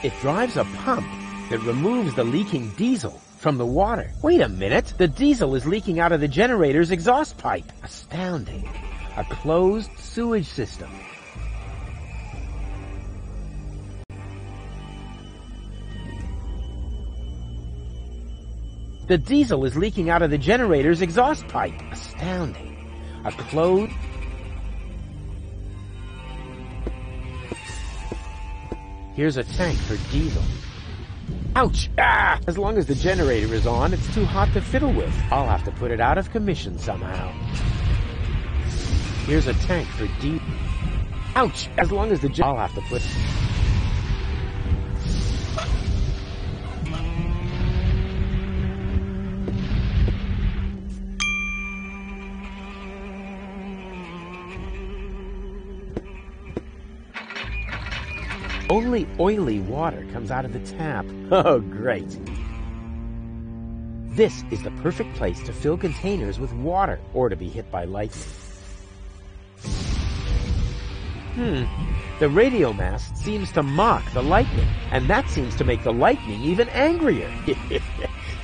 It drives a pump that removes the leaking diesel from the water. Wait a minute, the diesel is leaking out of the generator's exhaust pipe. Astounding. A closed sewage system. The diesel is leaking out of the generator's exhaust pipe. Astounding. A closed... Here's a tank for diesel. Ouch! Ah! As long as the generator is on, it's too hot to fiddle with. I'll have to put it out of commission somehow. Here's a tank for diesel. Ouch! As long as the I'll have to put... Only oily water comes out of the tap. Oh, great. This is the perfect place to fill containers with water or to be hit by lightning. The radio mast seems to mock the lightning, and that seems to make the lightning even angrier.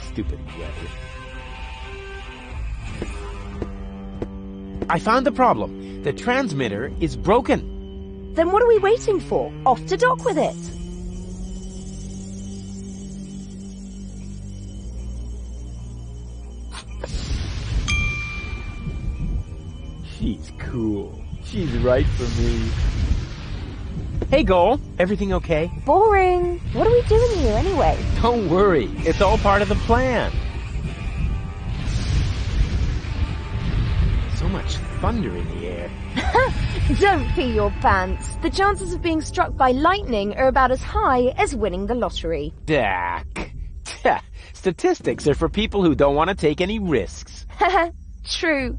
Stupid weather. I found the problem. The transmitter is broken. Then what are we waiting for? Off to dock with it. She's cool. She's right for me. Hey, Goal. Everything okay? Boring. What are we doing here anyway? Don't worry. It's all part of the plan. So much thunder in the air. Don't pee your pants. The chances of being struck by lightning are about as high as winning the lottery. Dak. Statistics are for people who don't want to take any risks. True.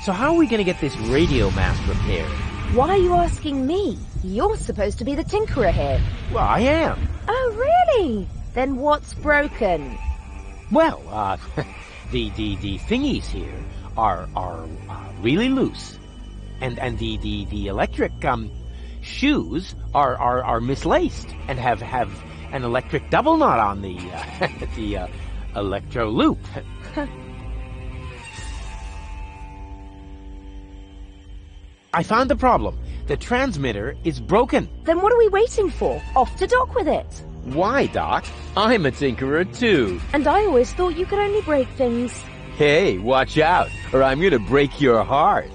So how are we going to get this radio mast repaired? Why are you asking me? You're supposed to be the tinkerer here. Well, I am. Oh, really? Then what's broken? Well, the thingies here are really loose, and the electric shoes are mislaced and have an electric double knot on the the electro loop. I found the problem. The transmitter is broken. Then what are we waiting for? Off to dock with it. Why, Doc? I'm a tinkerer too. And I always thought you could only break things. Hey, watch out, or I'm gonna break your heart.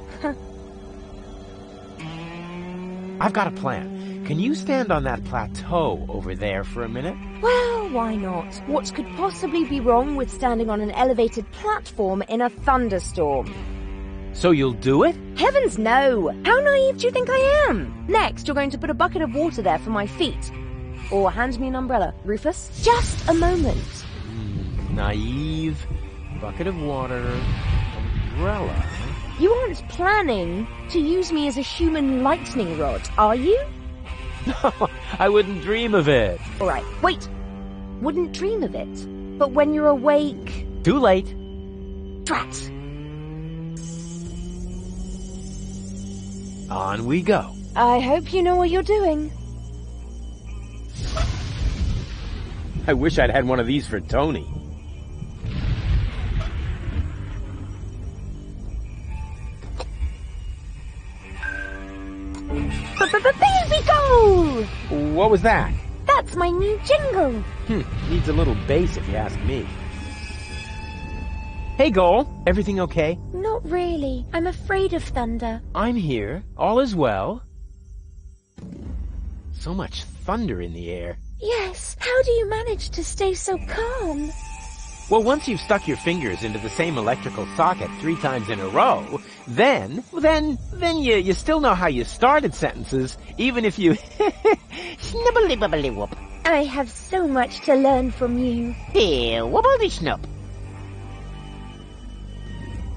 I've got a plan. Can you stand on that plateau over there for a minute? Well, why not? What could possibly be wrong with standing on an elevated platform in a thunderstorm? So you'll do it? Heavens no! How naive do you think I am? Next, you're going to put a bucket of water there for my feet. Or hand me an umbrella. Rufus, just a moment. Naive, bucket of water, umbrella. You aren't planning to use me as a human lightning rod, are you? No, I wouldn't dream of it. All right, wait. Wouldn't dream of it. But when you're awake... Too late. Drat. On we go. I hope you know what you're doing. I wish I'd had one of these for Tony. Baby goal! What was that? That's my new jingle. Needs a little bass if you ask me. Hey, Goal. Everything okay? Not really. I'm afraid of thunder. I'm here. All is well. So much thunder in the air. Yes. How do you manage to stay so calm? Well, once you've stuck your fingers into the same electrical socket 3 times in a row, then you still know how you started sentences, even if you snibbly-bibbly-whoop. I have so much to learn from you. Here, wobbledy-snup.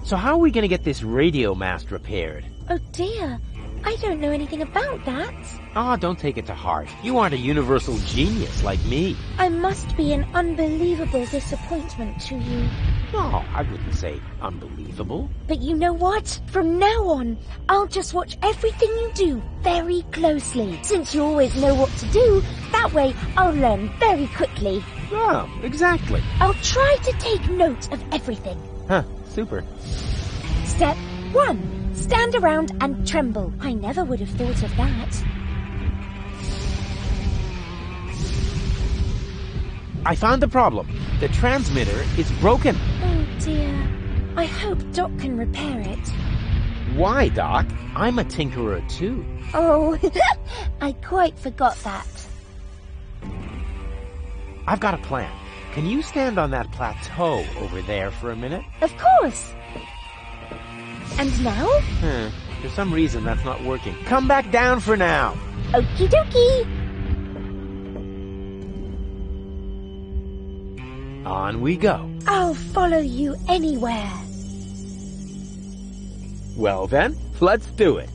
So how are we going to get this radio mast repaired? Oh dear. I don't know anything about that. Ah, don't take it to heart. You aren't a universal genius like me. I must be an unbelievable disappointment to you. No, I wouldn't say unbelievable. But you know what? From now on, I'll just watch everything you do very closely. Since you always know what to do, that way I'll learn very quickly. Oh, exactly. I'll try to take note of everything. Huh, super. Step 1. Stand around and tremble. I never would have thought of that. I found the problem. The transmitter is broken. Oh dear. I hope Doc can repair it. Why, Doc? I'm a tinkerer too. Oh, I quite forgot that. I've got a plan. Can you stand on that plateau over there for a minute? Of course. And now? For some reason that's not working. Come back down for now. Okie dokie. On we go. I'll follow you anywhere. Well then, let's do it.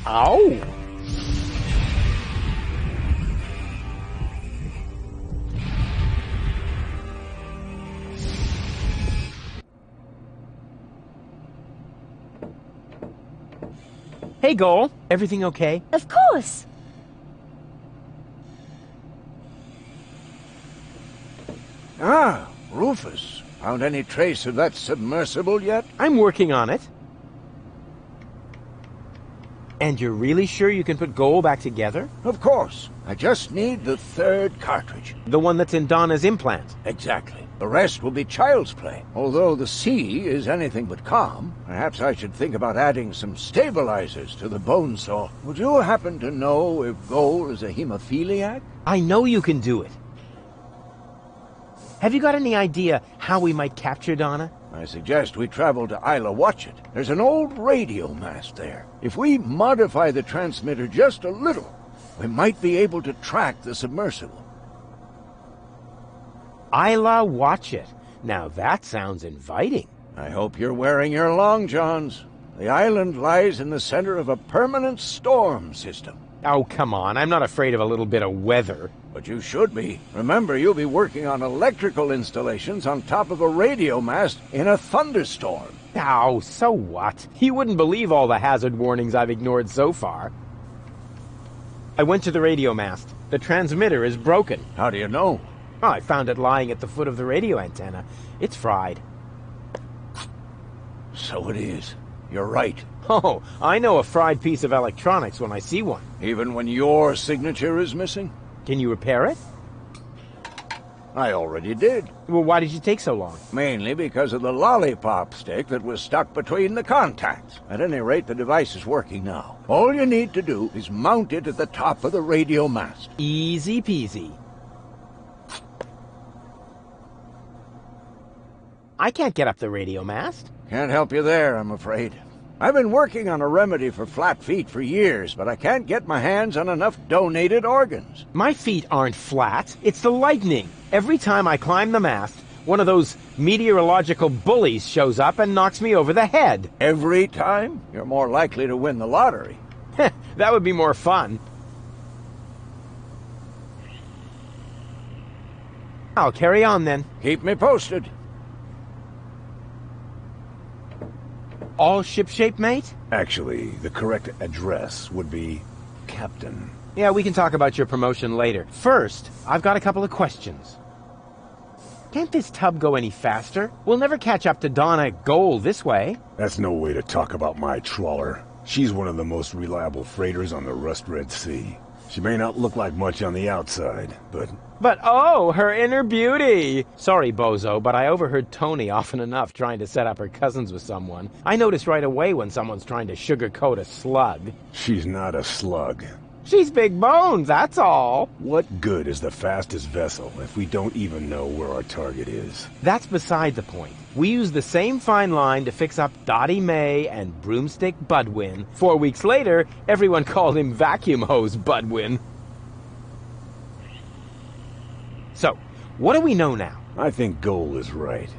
Ow! Hey, Goal. Everything okay? Of course. Ah, Rufus. Found any trace of that submersible yet? I'm working on it. And you're really sure you can put Goal back together? Of course. I just need the third cartridge. The one that's in Donna's implant. Exactly. The rest will be child's play. Although the sea is anything but calm, perhaps I should think about adding some stabilizers to the bone saw. Would you happen to know if Goal is a hemophiliac? I know you can do it. Have you got any idea how we might capture Donna? I suggest we travel to Isla Watchet. There's an old radio mast there. If we modify the transmitter just a little, we might be able to track the submersible. Isla Watchet. Now that sounds inviting. I hope you're wearing your long johns. The island lies in the center of a permanent storm system. Oh, come on. I'm not afraid of a little bit of weather. But you should be. Remember, you'll be working on electrical installations on top of a radio mast in a thunderstorm. Oh, so what? You wouldn't believe all the hazard warnings I've ignored so far. I went to the radio mast. The transmitter is broken. How do you know? Oh, I found it lying at the foot of the radio antenna. It's fried. So it is. You're right. Oh, I know a fried piece of electronics when I see one. Even when your signature is missing? Can you repair it? I already did. Well, why did you take so long? Mainly because of the lollipop stick that was stuck between the contacts. At any rate, the device is working now. All you need to do is mount it at the top of the radio mast. Easy peasy. I can't get up the radio mast. Can't help you there, I'm afraid. I've been working on a remedy for flat feet for years, but I can't get my hands on enough donated organs. My feet aren't flat. It's the lightning. Every time I climb the mast, one of those meteorological bullies shows up and knocks me over the head. Every time? You're more likely to win the lottery. That would be more fun. I'll carry on then. Keep me posted. All shipshape, mate? Actually, the correct address would be Captain. Yeah, we can talk about your promotion later. First, I've got a couple of questions. Can't this tub go any faster? We'll never catch up to Donna Goal this way. That's no way to talk about my trawler. She's one of the most reliable freighters on the Rust Red Sea. She may not look like much on the outside, but oh, her inner beauty! Sorry, bozo, but I overheard Tony often enough trying to set up her cousins with someone. I notice right away when someone's trying to sugarcoat a slug. she's not a slug. She's big bones, that's all. What good is the fastest vessel if we don't even know where our target is? That's beside the point. We used the same fine line to fix up Dottie May and Broomstick Budwin. 4 weeks later, everyone called him Vacuum Hose Budwin. So, what do we know now? I think Goal is right.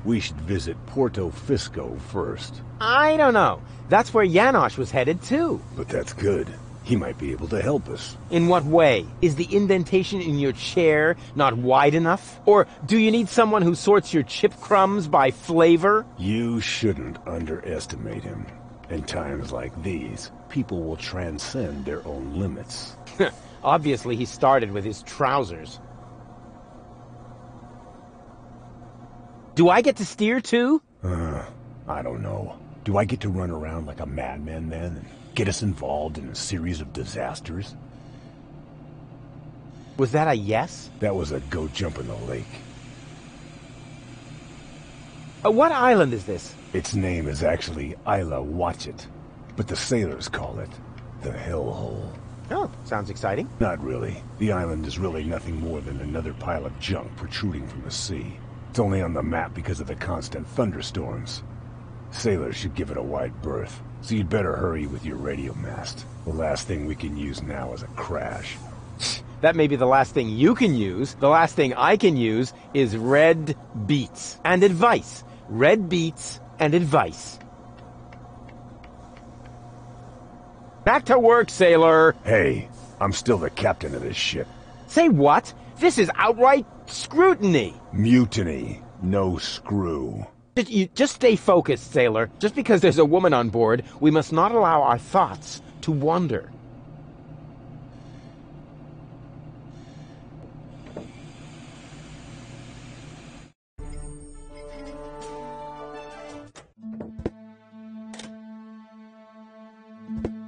We should visit Porto Fisco first. I don't know. That's where Janosch was headed too. But that's good. He might be able to help us. In what way? Is the indentation in your chair not wide enough? Or do you need someone who sorts your chip crumbs by flavor? You shouldn't underestimate him. In times like these, people will transcend their own limits. Obviously, he started with his trousers. Do I get to steer too? I don't know. Do I get to run around like a madman then and get us involved in a series of disasters? Was that a yes? That was a go jump in the lake. What island is this? Its name is actually Isla Watchet, but the sailors call it the Hellhole. Oh, sounds exciting. Not really. The island is really nothing more than another pile of junk protruding from the sea. It's only on the map because of the constant thunderstorms. Sailors should give it a wide berth, so you'd better hurry with your radio mast. The last thing we can use now is a crash. That may be the last thing you can use. The last thing I can use is red beets and advice. Red beets and advice. Back to work, sailor! Hey, I'm still the captain of this ship. Say what? This is outright scrutiny! Mutiny. No screw. You just stay focused, sailor. Just because there's a woman on board, we must not allow our thoughts to wander.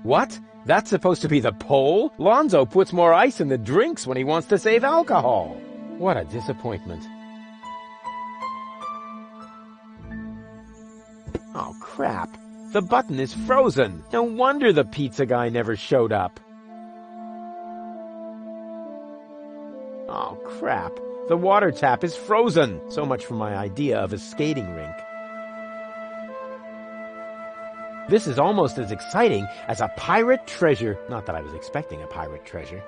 What? That's supposed to be the pole? Lonzo puts more ice in the drinks when he wants to save alcohol. What a disappointment. Oh, crap. The button is frozen. No wonder the pizza guy never showed up. Oh, crap. The water tap is frozen. So much for my idea of a skating rink. This is almost as exciting as a pirate treasure. Not that I was expecting a pirate treasure.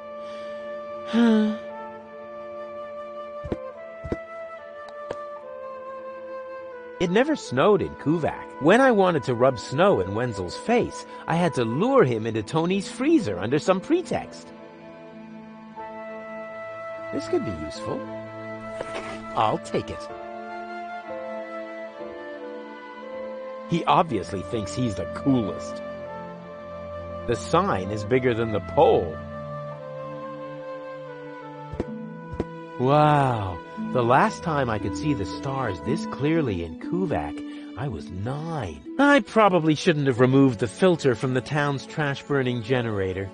It never snowed in Kuvak. When I wanted to rub snow in Wenzel's face, I had to lure him into Tony's freezer under some pretext. This could be useful. I'll take it. He obviously thinks he's the coolest. The sign is bigger than the pole. Wow. The last time I could see the stars this clearly in Kuvak, I was 9. I probably shouldn't have removed the filter from the town's trash-burning generator.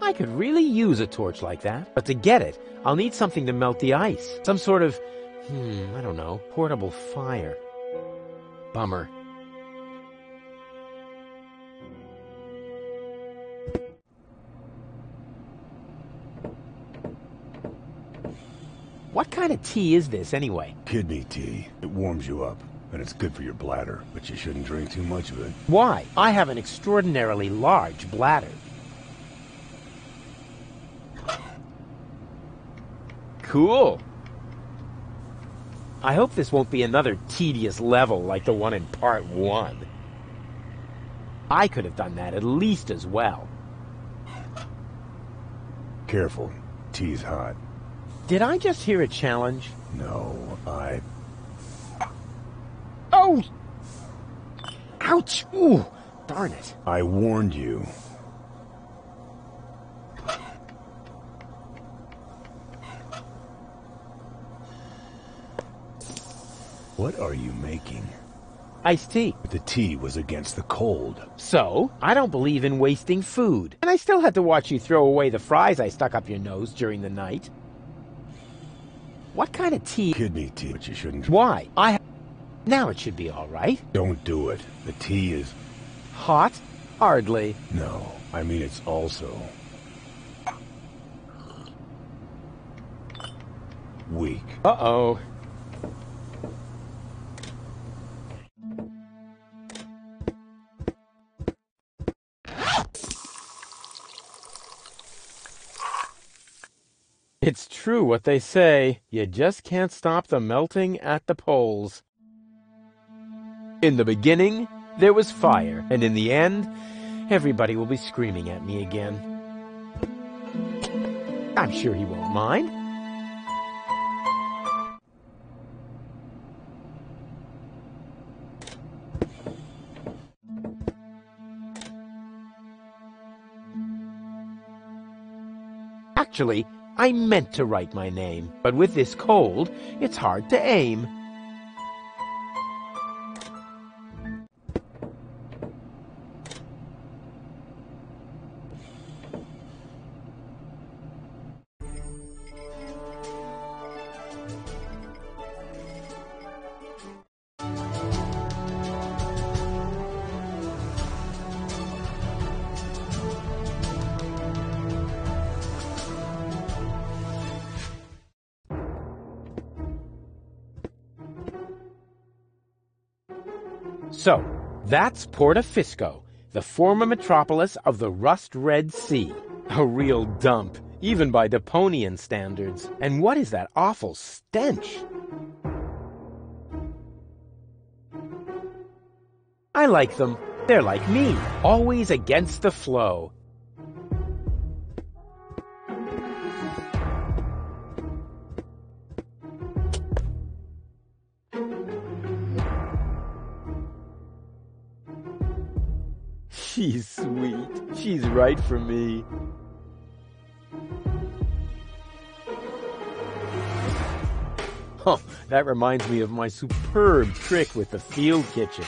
I could really use a torch like that. But to get it, I'll need something to melt the ice. Some sort of, I don't know, portable fire. Bummer. What kind of tea is this, anyway? Kidney tea. It warms you up, and it's good for your bladder, but you shouldn't drink too much of it. Why? I have an extraordinarily large bladder. Cool. I hope this won't be another tedious level like the one in Part 1. I could have done that at least as well. Careful. Tea's hot. Did I just hear a challenge? No, Oh! Ouch! Ooh! Darn it. I warned you. What are you making? Iced tea. But the tea was against the cold. So, I don't believe in wasting food. And I still had to watch you throw away the fries I stuck up your nose during the night. What kind of tea? Kidney tea, but you shouldn't. Why? Now it should be all right. Don't do it. The tea is... Hot? Hardly. No, I mean it's also... weak. Uh-oh. It's true what they say. You just can't stop the melting at the poles. In the beginning, there was fire, and in the end, everybody will be screaming at me again. I'm sure he won't mind. Actually, I meant to write my name, but with this cold, it's hard to aim. So, that's Porta Fisco, the former metropolis of the rust-red sea. A real dump, even by Deponian standards. And what is that awful stench? I like them. They're like me, always against the flow. She's sweet. She's right for me. Oh, that reminds me of my superb trick with the field kitchen.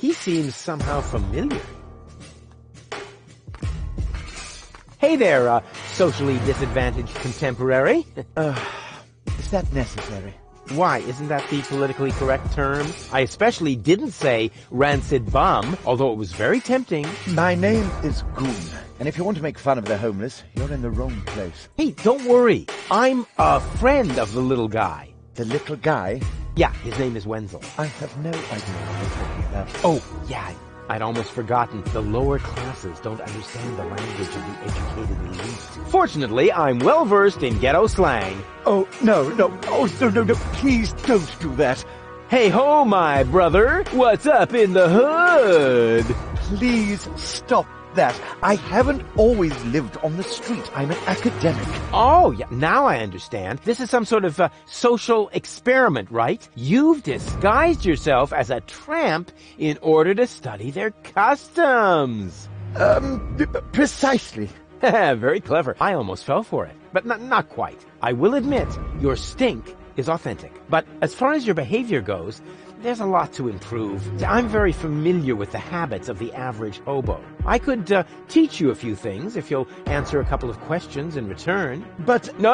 He seems somehow familiar. Hey there, socially disadvantaged contemporary. Is that necessary? Why, isn't that the politically correct term? I especially didn't say rancid bum, although it was very tempting. My name is Goon, and if you want to make fun of the homeless, you're in the wrong place. Hey, don't worry. I'm a friend of the little guy. The little guy? Yeah, his name is Wenzel. I have no idea what you're talking about. Oh, yeah, I'd almost forgotten. The lower classes don't understand the language of the educated elite. Fortunately, I'm well-versed in ghetto slang. Oh, no. Oh, no, please don't do that. Hey-ho, my brother. What's up in the hood? Please stop that. I haven't always lived on the street. I'm an academic. Oh, yeah, now I understand. This is some sort of social experiment, right? You've disguised yourself as a tramp in order to study their customs. Precisely. Very clever. I almost fell for it, but not quite. I will admit, your stink is authentic. But as far as your behavior goes, there's a lot to improve. I'm very familiar with the habits of the average hobo. I could teach you a few things if you'll answer a couple of questions in return. But no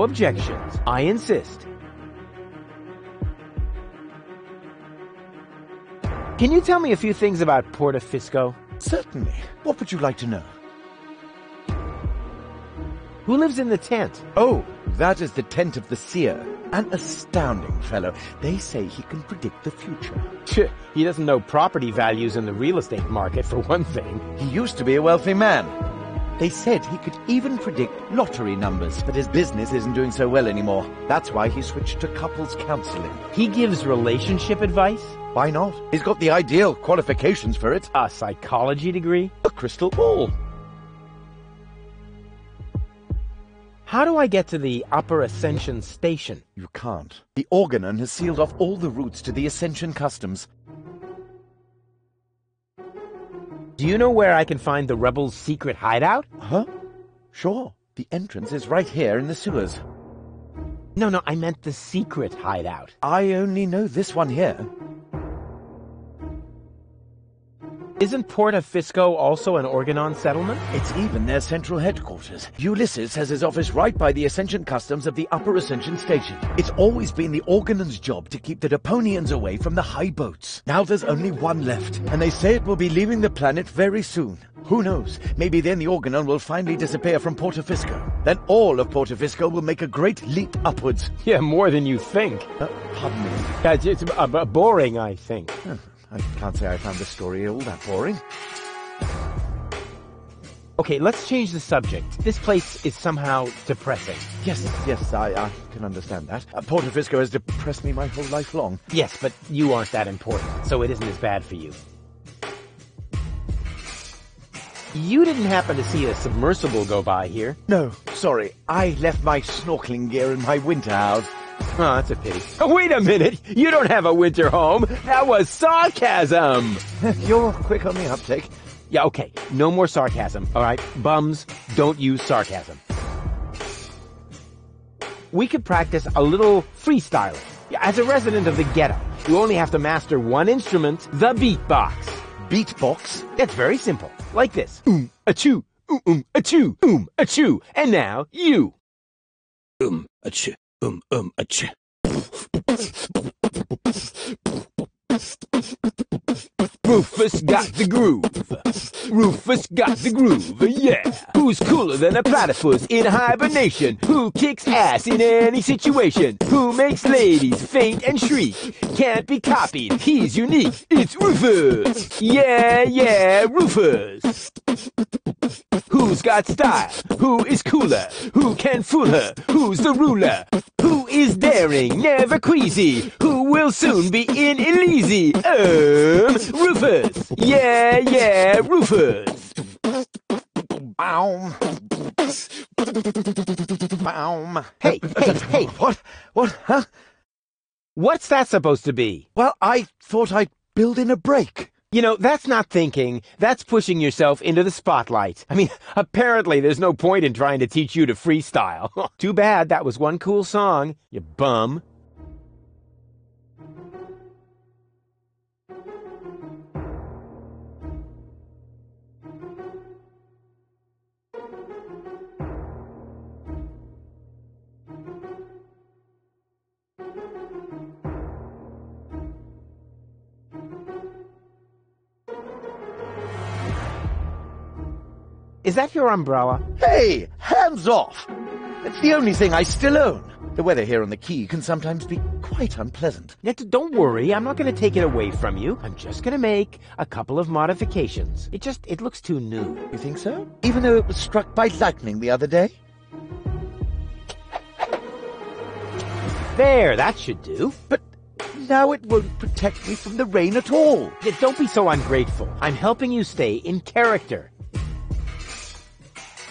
objections. I insist. Can you tell me a few things about Porta Fisco? Certainly. What would you like to know? Who lives in the tent? Oh, that is the tent of the seer. An astounding fellow. They say he can predict the future. He doesn't know property values in the real estate market, for one thing. He used to be a wealthy man. They said he could even predict lottery numbers, but his business isn't doing so well anymore. That's why he switched to couples counseling. He gives relationship advice? Why not? He's got the ideal qualifications for it. A psychology degree? A crystal ball. How do I get to the Upper Ascension Station? You can't. The Organon has sealed off all the routes to the Ascension Customs. Do you know where I can find the rebels' secret hideout? Huh? Sure. The entrance is right here in the sewers. No, I meant the secret hideout. I only know this one here. Isn't Porta Fisco also an Organon settlement? It's even their central headquarters. Ulysses has his office right by the Ascension Customs of the Upper Ascension Station. It's always been the Organon's job to keep the Deponians away from the high boats. Now there's only one left, and they say it will be leaving the planet very soon. Who knows? Maybe then the Organon will finally disappear from Portofisco. Then all of Portofisco will make a great leap upwards. Yeah, more than you think. Pardon me. It's boring, I think. I can't say I found the story all that boring. Okay, let's change the subject. This place is somehow depressing. Yes, I can understand that. Portofisco has depressed me my whole life long. Yes, but you aren't that important, so it isn't as bad for you. You didn't happen to see a submersible go by here? No, sorry. I left my snorkeling gear in my winter house. Oh, that's a pity. Wait a minute! You don't have a winter home! That was sarcasm! You're quick on the uptake. Yeah, okay. No more sarcasm, alright? Bums, don't use sarcasm. We could practice a little freestyling. As a resident of the ghetto, you only have to master one instrument, the beatbox. Beatbox? That's very simple. Like this. Achoo, achoo, achoo. And now, you. Achoo, achoo. Rufus got the groove. Rufus got the groove, yeah. Who's cooler than a platypus in hibernation? Who kicks ass in any situation? Who makes ladies faint and shriek? Can't be copied, he's unique. It's Rufus. Yeah, Rufus. Who's got style? Who is cooler? Who can fool her? Who's the ruler? Who is daring, never queasy? Who will soon be in Elysee? Rufus! Yeah, Rufus! Baum. Baum. Hey! What, huh? What's that supposed to be? Well, I thought I'd build in a break. You know, that's not thinking. That's pushing yourself into the spotlight. I mean, apparently there's no point in trying to teach you to freestyle. Too bad that was one cool song, you bum. Is that your umbrella? Hey, hands off! It's the only thing I still own. The weather here on the quay can sometimes be quite unpleasant. Don't worry, I'm not going to take it away from you. I'm just going to make a couple of modifications. It looks too new. You think so? Even though it was struck by lightning the other day? There, that should do. But now it won't protect me from the rain at all. Don't be so ungrateful. I'm helping you stay in character.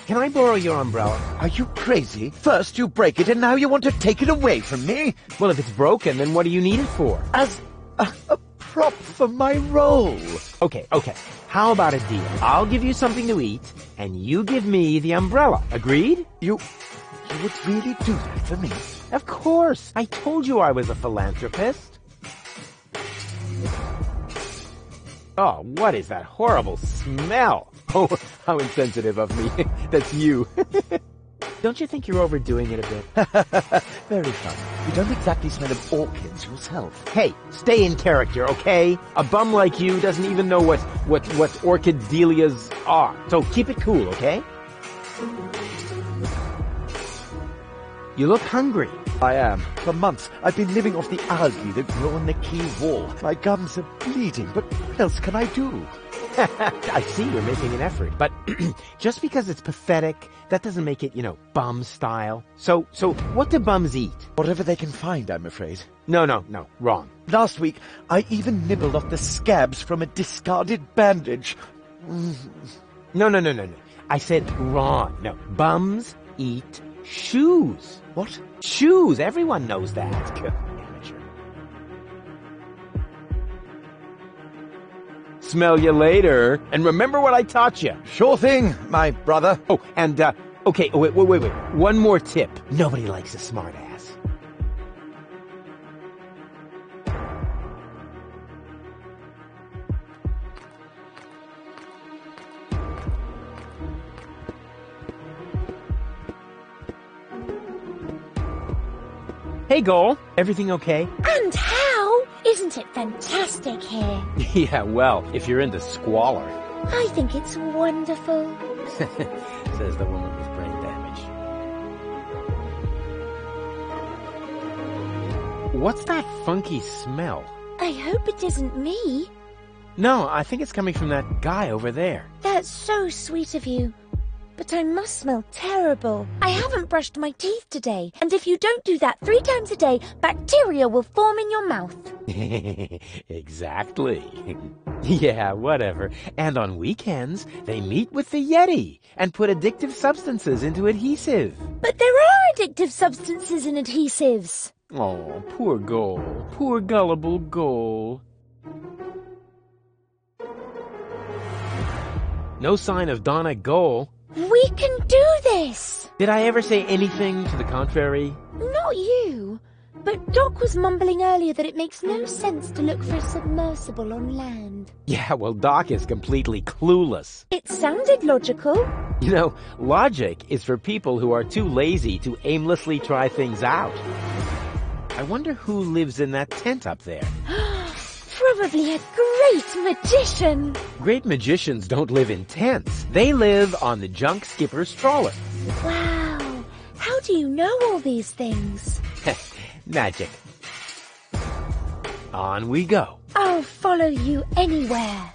Can I borrow your umbrella? Are you crazy? First you break it and now you want to take it away from me? Well, if it's broken, then what do you need it for? As a prop for my role. Okay. How about a deal? I'll give you something to eat, and you give me the umbrella. Agreed? You would really do that for me? Of course. I told you I was a philanthropist. Oh, what is that horrible smell? Oh, how insensitive of me. That's you. Don't you think you're overdoing it a bit? Very funny. You don't exactly smell of orchids yourself. Hey, stay in character, okay? A bum like you doesn't even know what orchid dahlias are. So keep it cool, okay? You look hungry. I am. For months, I've been living off the algae that grow on the quay wall. My gums are bleeding, but what else can I do? I see you're making an effort, but just because it's pathetic, that doesn't make it, bum style. So what do bums eat? Whatever they can find, I'm afraid. No, wrong. Last week, I even nibbled off the scabs from a discarded bandage. No. I said wrong. No, bums eat shoes. What? Shoes. Everyone knows that. Amateur. Smell you later. And remember what I taught you. Sure thing, my brother. Oh, and, okay, wait. One more tip. Nobody likes a smart ass. Hey, Goal. Everything okay? And how? Isn't it fantastic here? Yeah, well, if you're into squalor. I think it's wonderful. Says the woman with brain damage. What's that funky smell? I hope it isn't me. No, I think it's coming from that guy over there. That's so sweet of you. But I must smell terrible. I haven't brushed my teeth today, and if you don't do that 3 times a day, bacteria will form in your mouth. Exactly. Yeah, whatever. And on weekends, they meet with the Yeti and put addictive substances into adhesive. But there are addictive substances in adhesives. Oh, poor Goal. Poor gullible Goal. No sign of Donna Goal. We can do this! Did I ever say anything to the contrary? Not you. But Doc was mumbling earlier that it makes no sense to look for a submersible on land. Yeah, well, Doc is completely clueless. It sounded logical. You know, logic is for people who are too lazy to aimlessly try things out. I wonder who lives in that tent up there. Probably a great magician. Great magicians don't live in tents. They live on the junk skipper's trawler. Wow. How do you know all these things? Magic. On we go. I'll follow you anywhere.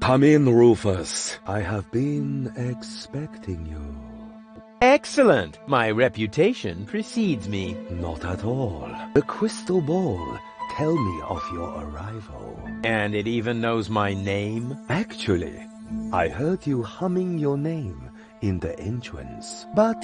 Come in, Rufus. I have been expecting you. Excellent. My reputation precedes me. Not at all. The crystal ball tell me of your arrival. And it even knows my name? Actually, I heard you humming your name in the entrance. But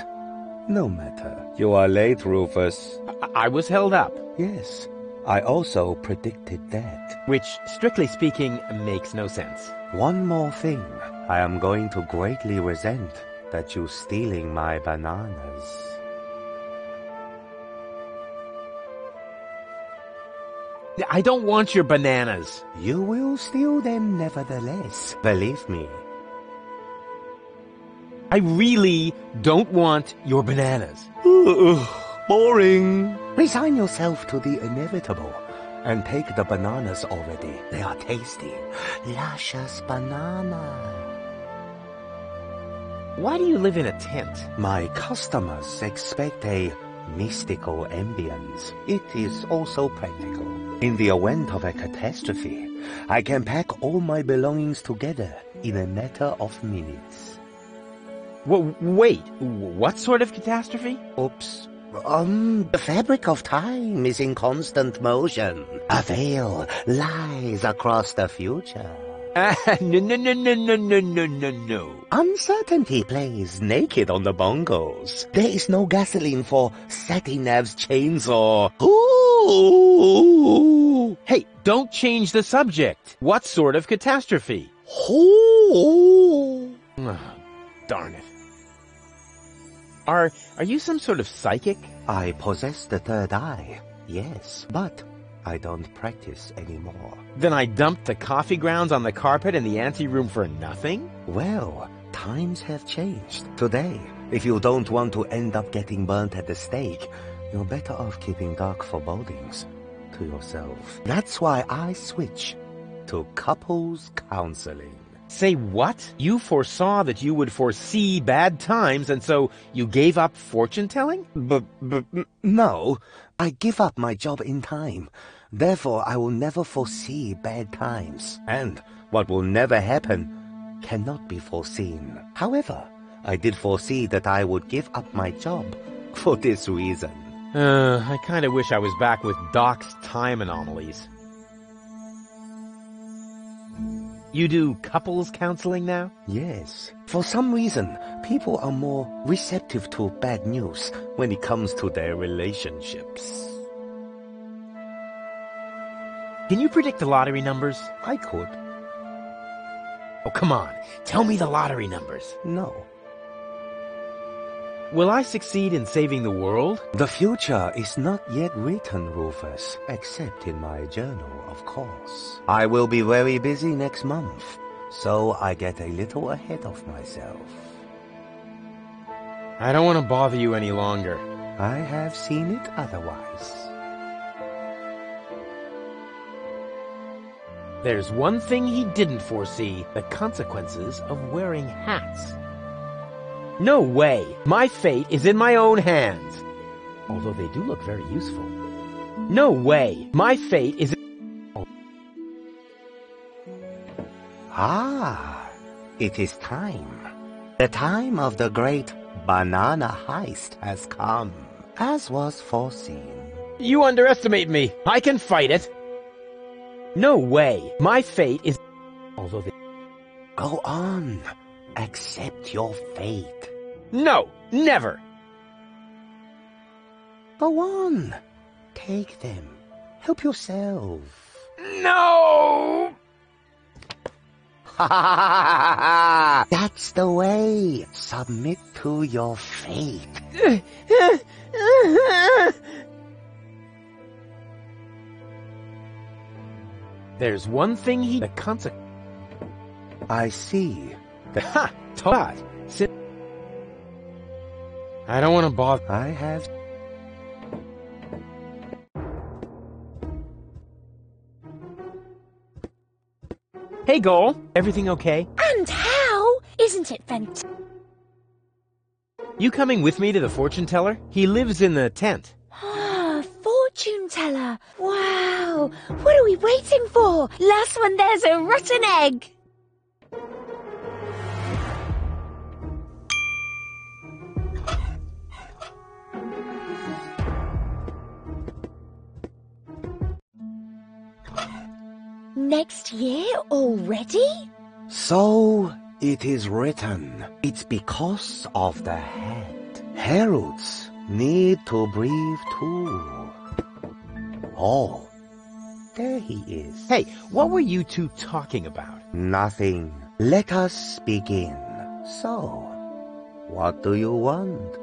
no matter. You are late, Rufus. I was held up. Yes, I also predicted that. Which, strictly speaking, makes no sense. One more thing. I am going to greatly resent that you stealing my bananas. I don't want your bananas. You will steal them nevertheless, believe me. I really don't want your bananas. Boring. Resign yourself to the inevitable and take the bananas already. They are tasty. Luscious banana. Why do you live in a tent? My customers expect a mystical ambience. It is also practical. In the event of a catastrophe, I can pack all my belongings together in a matter of minutes. Wait, what sort of catastrophe? Oops. The fabric of time is in constant motion. A veil lies across the future. No. Uncertainty plays naked on the bongos. There is no gasoline for Satinav's chainsaw. Ooh! Hey, don't change the subject. What sort of catastrophe? Ooh! Oh, darn it. Are you some sort of psychic? I possess the third eye, yes, but I don't practice anymore. Then I dumped the coffee grounds on the carpet in the anteroom for nothing? Well, times have changed. Today, if you don't want to end up getting burnt at the stake, you're better off keeping dark forebodings to yourself. That's why I switch to couples counseling. Say what? You foresaw that you would foresee bad times, and so you gave up fortune-telling? No, I give up my job in time. Therefore, I will never foresee bad times. And what will never happen cannot be foreseen. However, I did foresee that I would give up my job for this reason. I kind of wish I was back with Doc's time anomalies. You do couples counseling now? Yes. For some reason, people are more receptive to bad news when it comes to their relationships. Can you predict the lottery numbers? I could. Oh, come on. Tell me the lottery numbers. No. Will I succeed in saving the world? The future is not yet written, Rufus, except in my journal, of course. I will be very busy next month, so I get a little ahead of myself. I don't want to bother you any longer. I have seen it otherwise. There's one thing he didn't foresee, the consequences of wearing hats. No way! My fate is in my own hands! Although they do look very useful. No way! My fate is in... Oh. Ah, it is time. The time of the great banana heist has come, as was foreseen. You underestimate me. I can fight it. No way. My fate is... Although they... Go on. Accept your fate. No, never. Go on. Take them. Help yourself. No! That's the way. Submit to your fate. There's one thing he... The consequence... I see. Ha! Todd! Sit... I don't want to bother... I have... Hey, Goal! Everything okay? And how? Isn't it fantastic? You coming with me to the fortune teller? He lives in the tent. Ah, fortune teller. Wow. What are we waiting for? Last one, there's a rotten egg. Next year already? So it is written. It's because of the head. Heralds need to breathe too. Oh, there he is. Hey, what were you two talking about? Nothing. Let us begin. So, what do you want?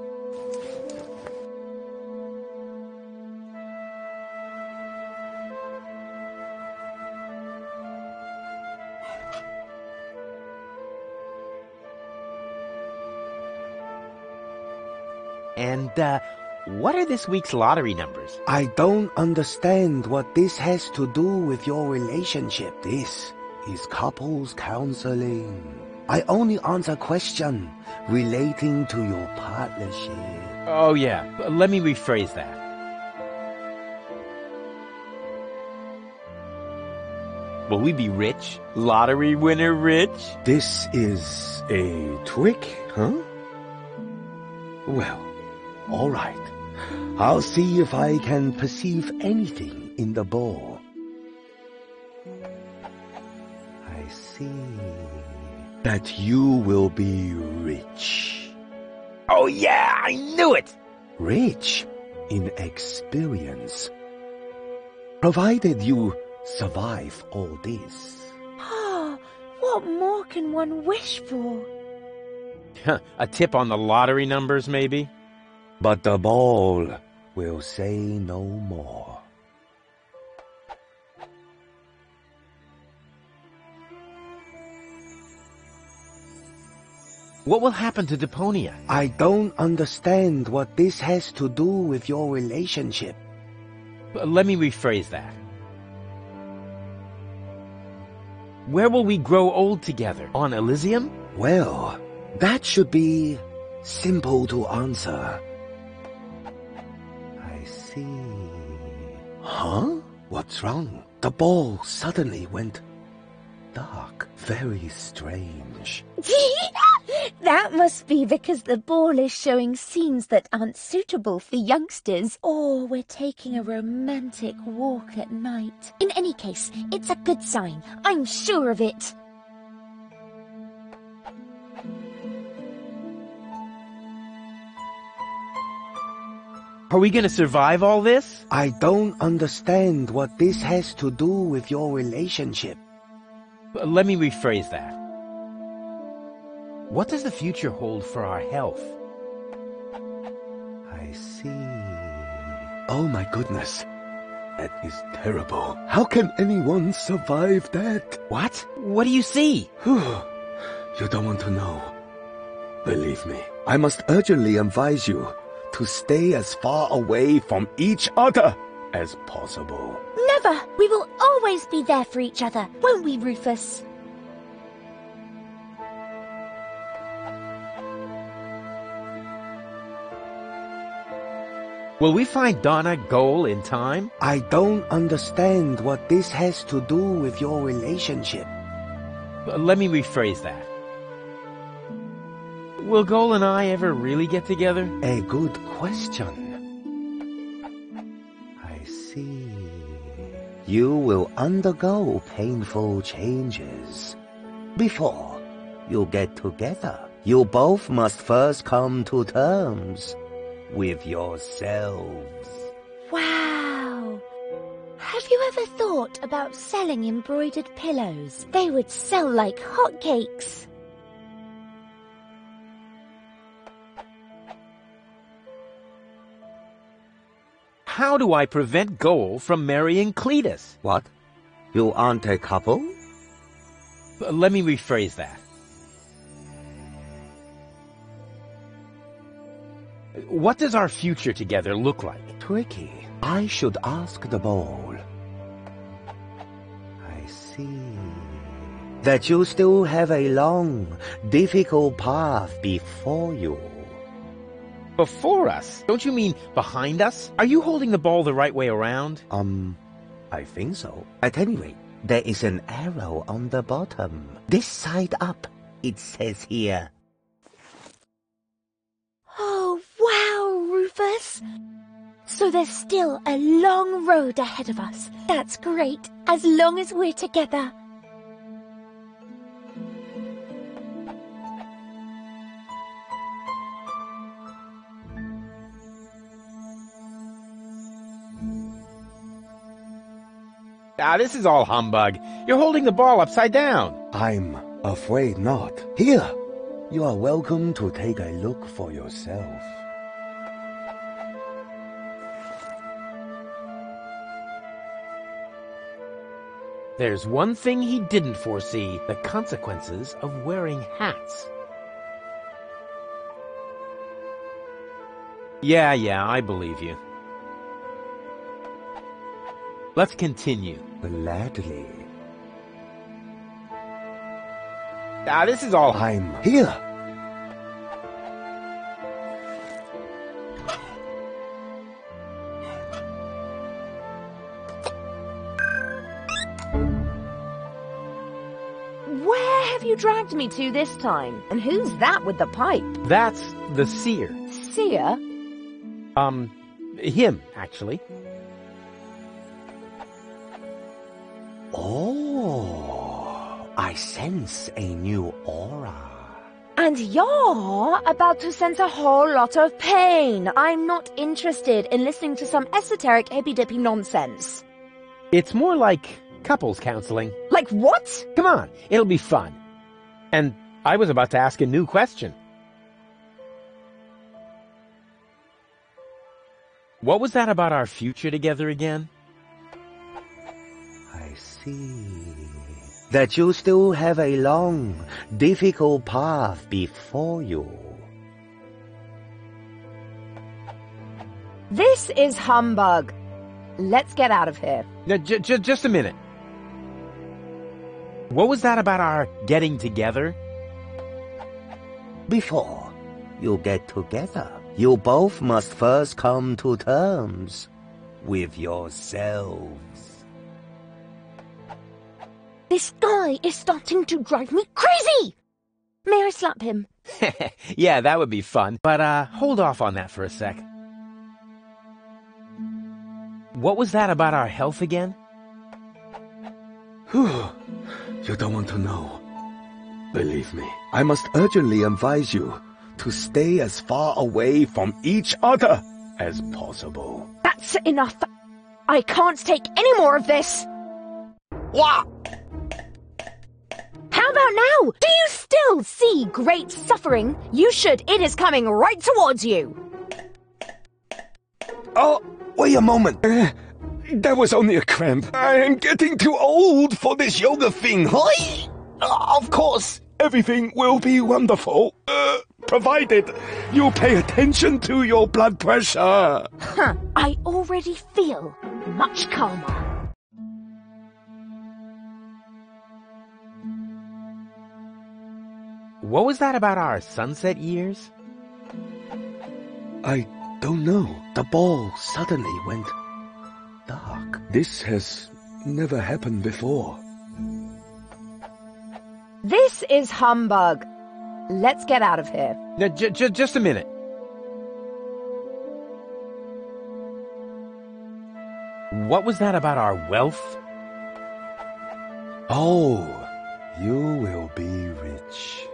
And, what are this week's lottery numbers? I don't understand what this has to do with your relationship. This is couples counseling. I only answer questions relating to your partnership. Oh, yeah. Let me rephrase that. Will we be rich? Lottery winner rich? This is a trick, huh? Well, all right. I'll see if I can perceive anything in the ball. I see that you will be rich. Oh, yeah! I knew it! Rich in experience. Provided you survive all this. Ah, what more can one wish for? A tip on the lottery numbers, maybe? But the ball will say no more. What will happen to Deponia? I don't understand what this has to do with your relationship. Let me rephrase that. Where will we grow old together? On Elysium? Well, that should be simple to answer. I see. Huh? What's wrong? The ball suddenly went dark. Very strange. That must be because the ball is showing scenes that aren't suitable for youngsters, or we're taking a romantic walk at night. In any case, it's a good sign. I'm sure of it. Are we gonna survive all this? I don't understand what this has to do with your relationship. Let me rephrase that. What does the future hold for our health? I see. Oh my goodness. That is terrible. How can anyone survive that? What? What do you see? You don't want to know. Believe me, I must urgently advise you to stay as far away from each other as possible. forever. We will always be there for each other, won't we, Rufus? Will we find Donna Goal in time? I don't understand what this has to do with your relationship. Let me rephrase that. Will Goal and I ever really get together? A good question. I see. You will undergo painful changes. Before you get together, you both must first come to terms with yourselves. Wow! Have you ever thought about selling embroidered pillows? They would sell like hotcakes. How do I prevent Goal from marrying Cletus? What? You aren't a couple? Let me rephrase that. What does our future together look like? Tricky. I should ask the bowl. I see. That you still have a long, difficult path before you. Before us? Don't you mean behind us? Are you holding the ball the right way around? I think so. At any rate, there is an arrow on the bottom. This side up, it says here. Oh, wow, Rufus! So there's still a long road ahead of us. That's great, as long as we're together. This is all humbug. You're holding the ball upside down. I'm afraid not. Here, you are welcome to take a look for yourself. There's one thing he didn't foresee, the consequences of wearing hats. Yeah, I believe you. Let's continue. Gladly. This is all... I'm here. Where have you dragged me to this time? And who's that with the pipe? That's the seer. Seer? Him, actually. Oh, I sense a new aura. And you're about to sense a whole lot of pain. I'm not interested in listening to some esoteric hippy-dippy nonsense. It's more like couples counseling. Like what? Come on, it'll be fun. And I was about to ask a new question. What was that about our future together again? I see. That you still have a long, difficult path before you. This is humbug. Let's get out of here. Just a minute. What was that about our getting together? Before you get together, you both must first come to terms with yourselves. This guy is starting to drive me crazy! May I slap him? Yeah, that would be fun. But hold off on that for a sec. What was that about our health again? You don't want to know. Believe me, I must urgently advise you to stay as far away from each other as possible. That's enough. I can't take any more of this. What? How about now? Do you still see great suffering? You should. It is coming right towards you. Oh, wait a moment. That was only a cramp. I am getting too old for this yoga thing. Hi! Of course, everything will be wonderful. Provided you pay attention to your blood pressure. I already feel much calmer. what was that about our sunset years? I don't know. The ball suddenly went dark. This has never happened before. This is humbug. Let's get out of here. Now, just a minute. What was that about our wealth? Oh, you will be rich.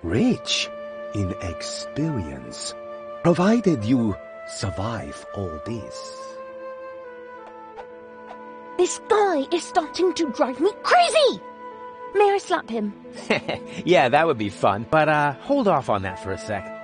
Rich in experience, provided you survive all this. This guy is starting to drive me crazy! May I slap him? Yeah, that would be fun. But, hold off on that for a sec.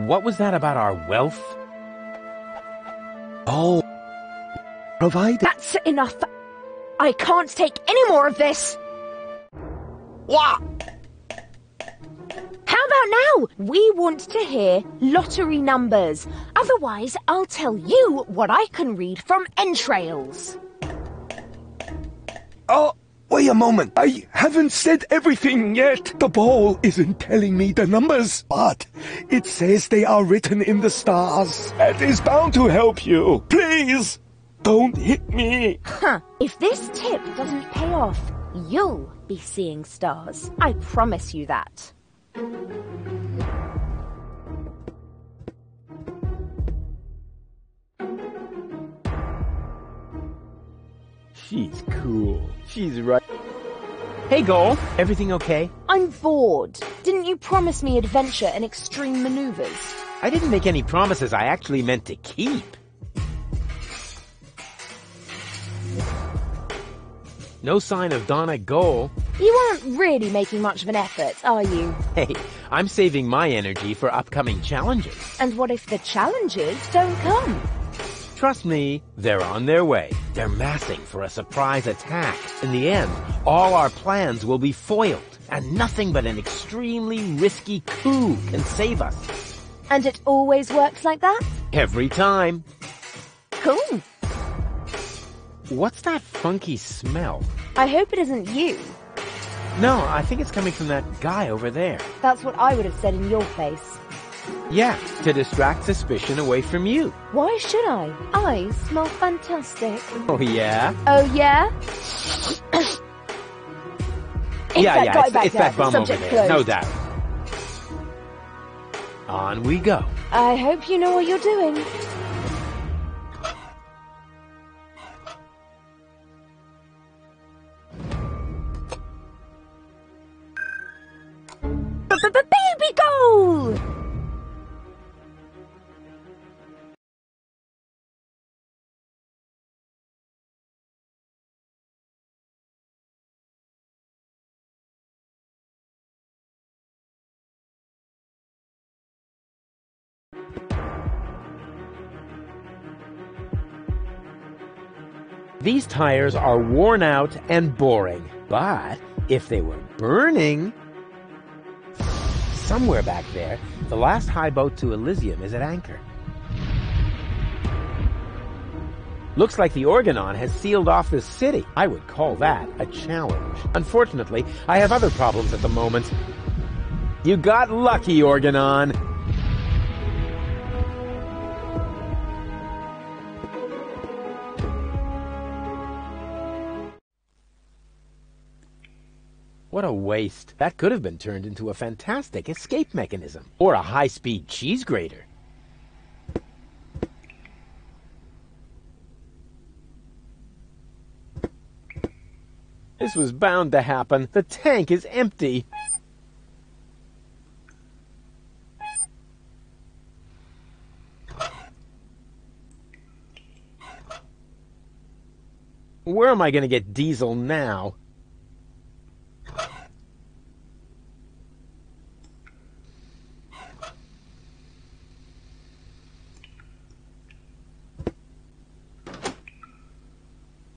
What was that about our wealth? Oh, provided... That's enough. I can't take any more of this. What? How about now? We want to hear lottery numbers. Otherwise, I'll tell you what I can read from entrails. Oh, wait a moment. I haven't said everything yet. The ball isn't telling me the numbers, but it says they are written in the stars. That is bound to help you. Please, don't hit me. Huh. If this tip doesn't pay off, you'll be seeing stars. I promise you that. She's cool. She's right. Hey, Goal. Everything okay? I'm bored. Didn't you promise me adventure and extreme maneuvers? I didn't make any promises I actually meant to keep. No sign of Donna Goal. You aren't really making much of an effort, are you? Hey, I'm saving my energy for upcoming challenges. And what if the challenges don't come? Trust me, they're on their way. They're massing for a surprise attack. In the end, all our plans will be foiled, and nothing but an extremely risky coup can save us. And it always works like that? Every time. Cool. What's that funky smell? I hope it isn't you. No, I think it's coming from that guy over there. That's what I would have said in your place. Yeah, to distract suspicion away from you. Why should I? I smell fantastic. Oh, yeah? Oh, yeah? It's that bum over there, no doubt. On we go. I hope you know what you're doing. These tires are worn out and boring, but if they were burning... Somewhere back there, the last high boat to Elysium is at anchor. Looks like the Organon has sealed off this city. I would call that a challenge. Unfortunately, I have other problems at the moment. You got lucky, Organon. What a waste. That could have been turned into a fantastic escape mechanism. Or a high-speed cheese grater. This was bound to happen. The tank is empty. Where am I going to get diesel now?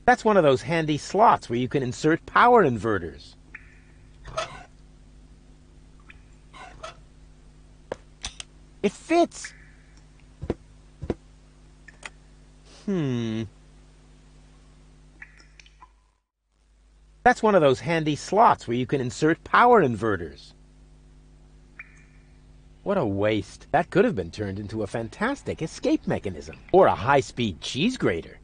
That's one of those handy slots where you can insert power inverters. It fits! That's one of those handy slots where you can insert power inverters. What a waste. That could have been turned into a fantastic escape mechanism. Or a high-speed cheese grater.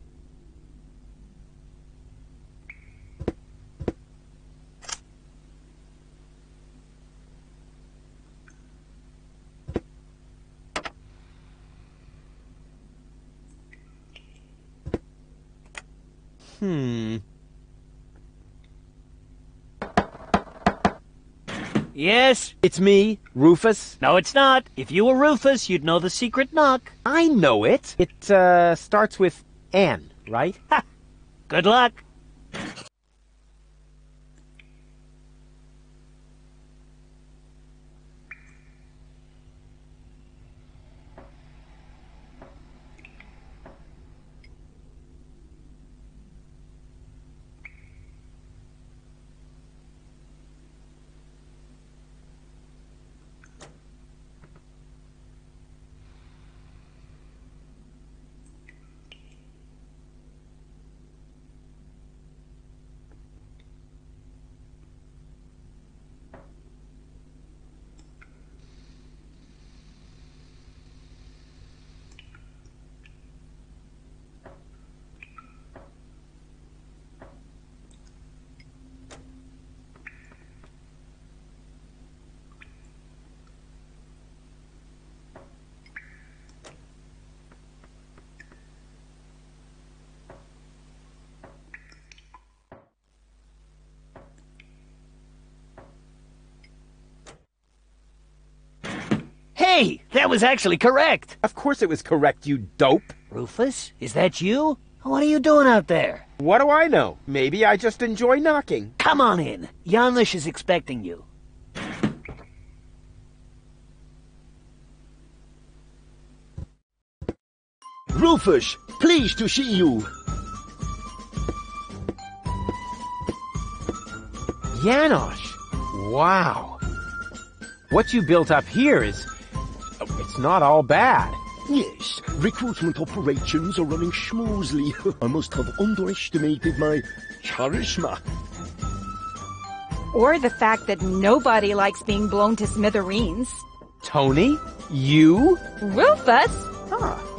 Yes? It's me, Rufus. No, it's not. If you were Rufus, you'd know the secret knock. I know it. It, starts with N, right? Ha! Good luck. Hey, that was actually correct. Of course it was correct, you dope. Rufus, is that you? What are you doing out there? What do I know? Maybe I just enjoy knocking. Come on in. Janusz is expecting you. Rufus, pleased to see you. Janusz! Wow. What you built up here is... it's not all bad. Yes, recruitment operations are running smoothly. I must have underestimated my charisma. Or the fact that nobody likes being blown to smithereens. Tony? You? Rufus?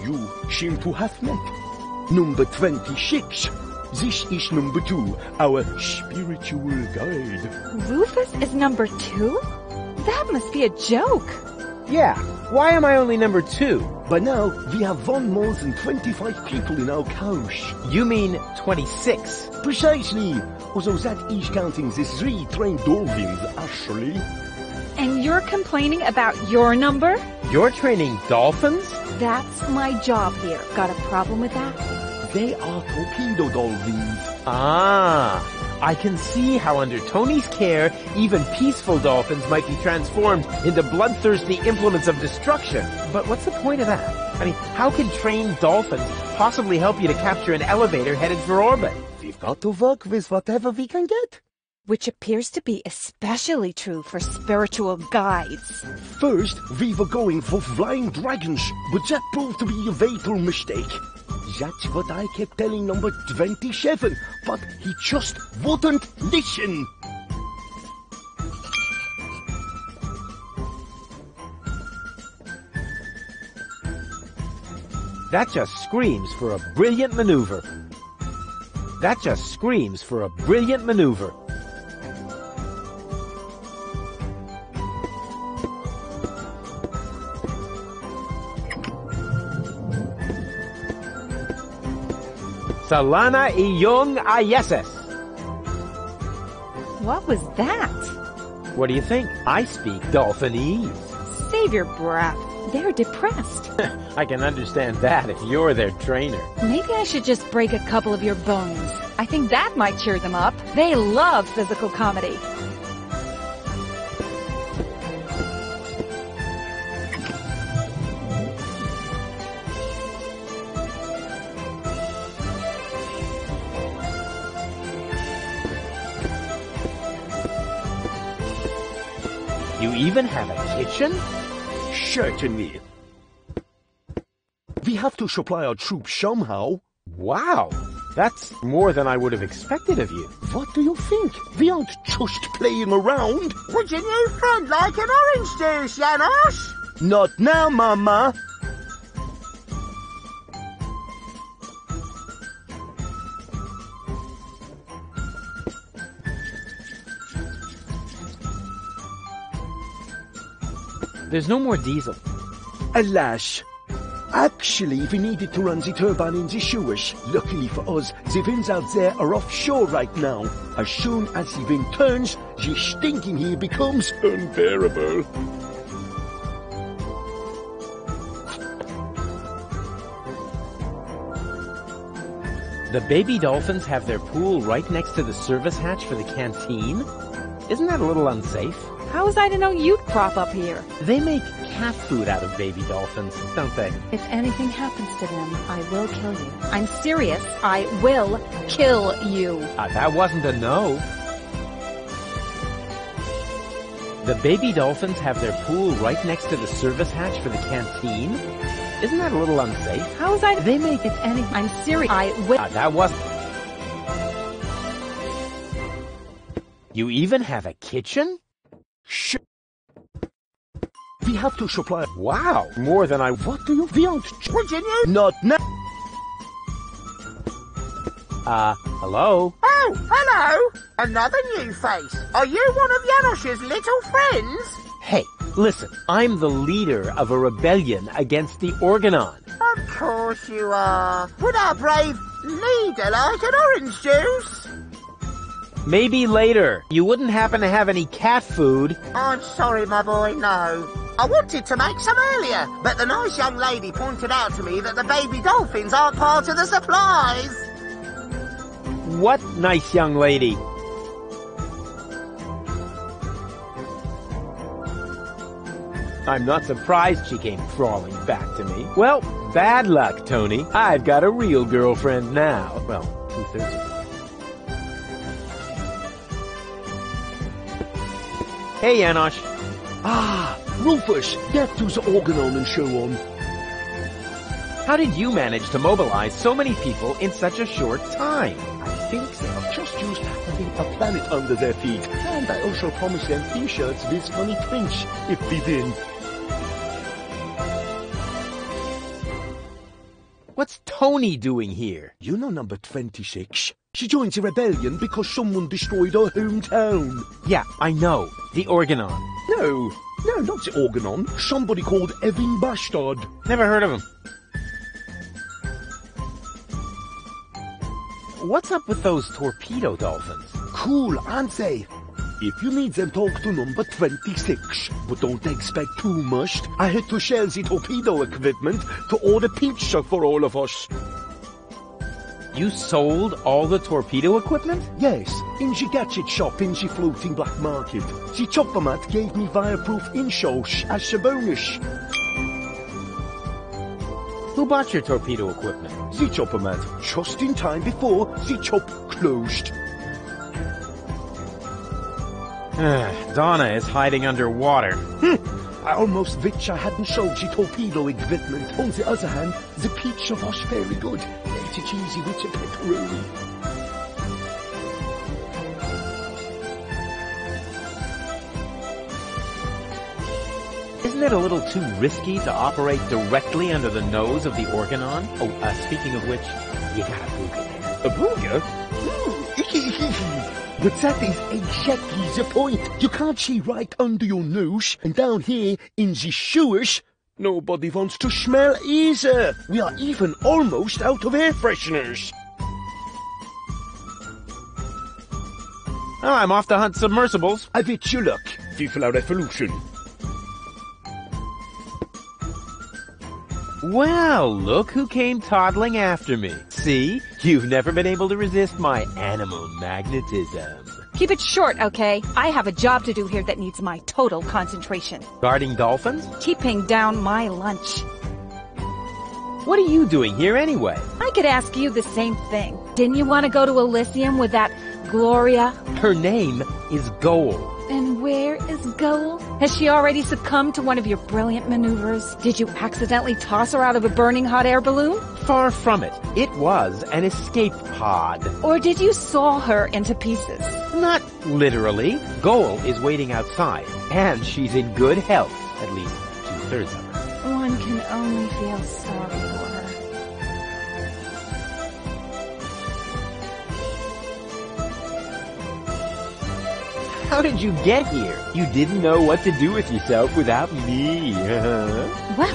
You seem to have met. Number 26. This is number 2, our spiritual guide. Rufus is number 2? That must be a joke. Yeah. Why am I only number 2? By now, we have won more than 25 people in our coach. You mean 26? Precisely. Although that is counting the 3 trained dolphins, actually. And you're complaining about your number? You're training dolphins? That's my job here. Got a problem with that? They are torpedo dolphins. Ah, I can see how under Tony's care, even peaceful dolphins might be transformed into bloodthirsty implements of destruction. But what's the point of that? I mean, how can trained dolphins possibly help you to capture an elevator headed for orbit? We've got to work with whatever we can get. Which appears to be especially true for spiritual guides. First, we were going for flying dragons, but that proved to be a fatal mistake. That's what I kept telling number 27, but he just wouldn't listen. That just screams for a brilliant maneuver. That just screams for a brilliant maneuver. Salana iyong ayeses. What was that? What do you think? I speak Dolphinese. Save your breath. They're depressed. I can understand that if you're their trainer. Maybe I should just break a couple of your bones. I think that might cheer them up. They love physical comedy. You even have a kitchen? Certainly. We have to supply our troops somehow. Wow, that's more than I would have expected of you. What do you think? We aren't just playing around. Would your new friend like an orange juice, Janos? Not now, Mama. There's no more diesel. Alas. Actually, we needed to run the turbine in the sewers. Luckily for us, the winds out there are offshore right now. As soon as the wind turns, the stinking here becomes unbearable. The baby dolphins have their pool right next to the service hatch for the canteen? Isn't that a little unsafe? How was I to know you'd crop up here? They make cat food out of baby dolphins, don't they? If anything happens to them, I will kill you. I'm serious. I will kill you. That wasn't a no. The baby dolphins have their pool right next to the service hatch for the canteen? Isn't that a little unsafe? How was I to... They make it any... I'm serious. I will... That wasn't... You even have a kitchen? We have to supply... Wow, more than I... What do you... We aren't... Would you new... Not now. Hello? Oh, hello! Another new face. Are you one of Janos's little friends? Hey, listen, I'm the leader of a rebellion against the Organon. Of course you are. Would our brave leader like an orange juice? Maybe later. You wouldn't happen to have any cat food? I'm sorry, my boy, no. I wanted to make some earlier, but the nice young lady pointed out to me that the baby dolphins aren't part of the supplies. What nice young lady? I'm not surprised she came crawling back to me. Well, bad luck, Tony. I've got a real girlfriend now. Well, 2/3 of it. Hey, Janosch. Ah, Rufus, get to the organon and show on. How did you manage to mobilize so many people in such a short time? I think they're just used to having a planet under their feet. And I also promised them t-shirts with funny prints if we win. What's Tony doing here? You know number 26. She joined the rebellion because someone destroyed her hometown. Yeah, I know. The Organon. No, not the Organon. Somebody called Evan Bastard. Never heard of him. What's up with those torpedo dolphins? Cool, aren't they? If you need them, talk to number 26. But don't expect too much. I had to sell the torpedo equipment to order pizza for all of us. You sold all the torpedo equipment? Yes, in the gadget shop in the floating black market. The chopper mat gave me fireproof insoles as a bonus. Who bought your torpedo equipment? The chopper man, just in time before the chop closed. Donna is hiding underwater. I almost wish I hadn't sold the torpedo equipment. On the other hand, the pizza was very good. It's cheesy with the pepperoni. Isn't it a little too risky to operate directly under the nose of the Organon? Oh, speaking of which, you got a booger there. A booger? But that is exactly the point. You can't see right under your nose, and down here in the sewers, nobody wants to smell either. We are even almost out of air fresheners. Oh, I'm off to hunt submersibles. I wish you luck. Vive la revolution. Well, look who came toddling after me. See? You've never been able to resist my animal magnetism. Keep it short, okay? I have a job to do here that needs my total concentration. Guarding dolphins? Keeping down my lunch. What are you doing here anyway? I could ask you the same thing. Didn't you want to go to Elysium with that Gloria? Her name is Goal. And where is Goal? Has she already succumbed to one of your brilliant maneuvers? Did you accidentally toss her out of a burning hot air balloon? Far from it. It was an escape pod. Or did you saw her into pieces? Not literally. Goal is waiting outside, and she's in good health, at least 2/3 of her. One can only feel sorry for her. How did you get here? You didn't know what to do with yourself without me. Well,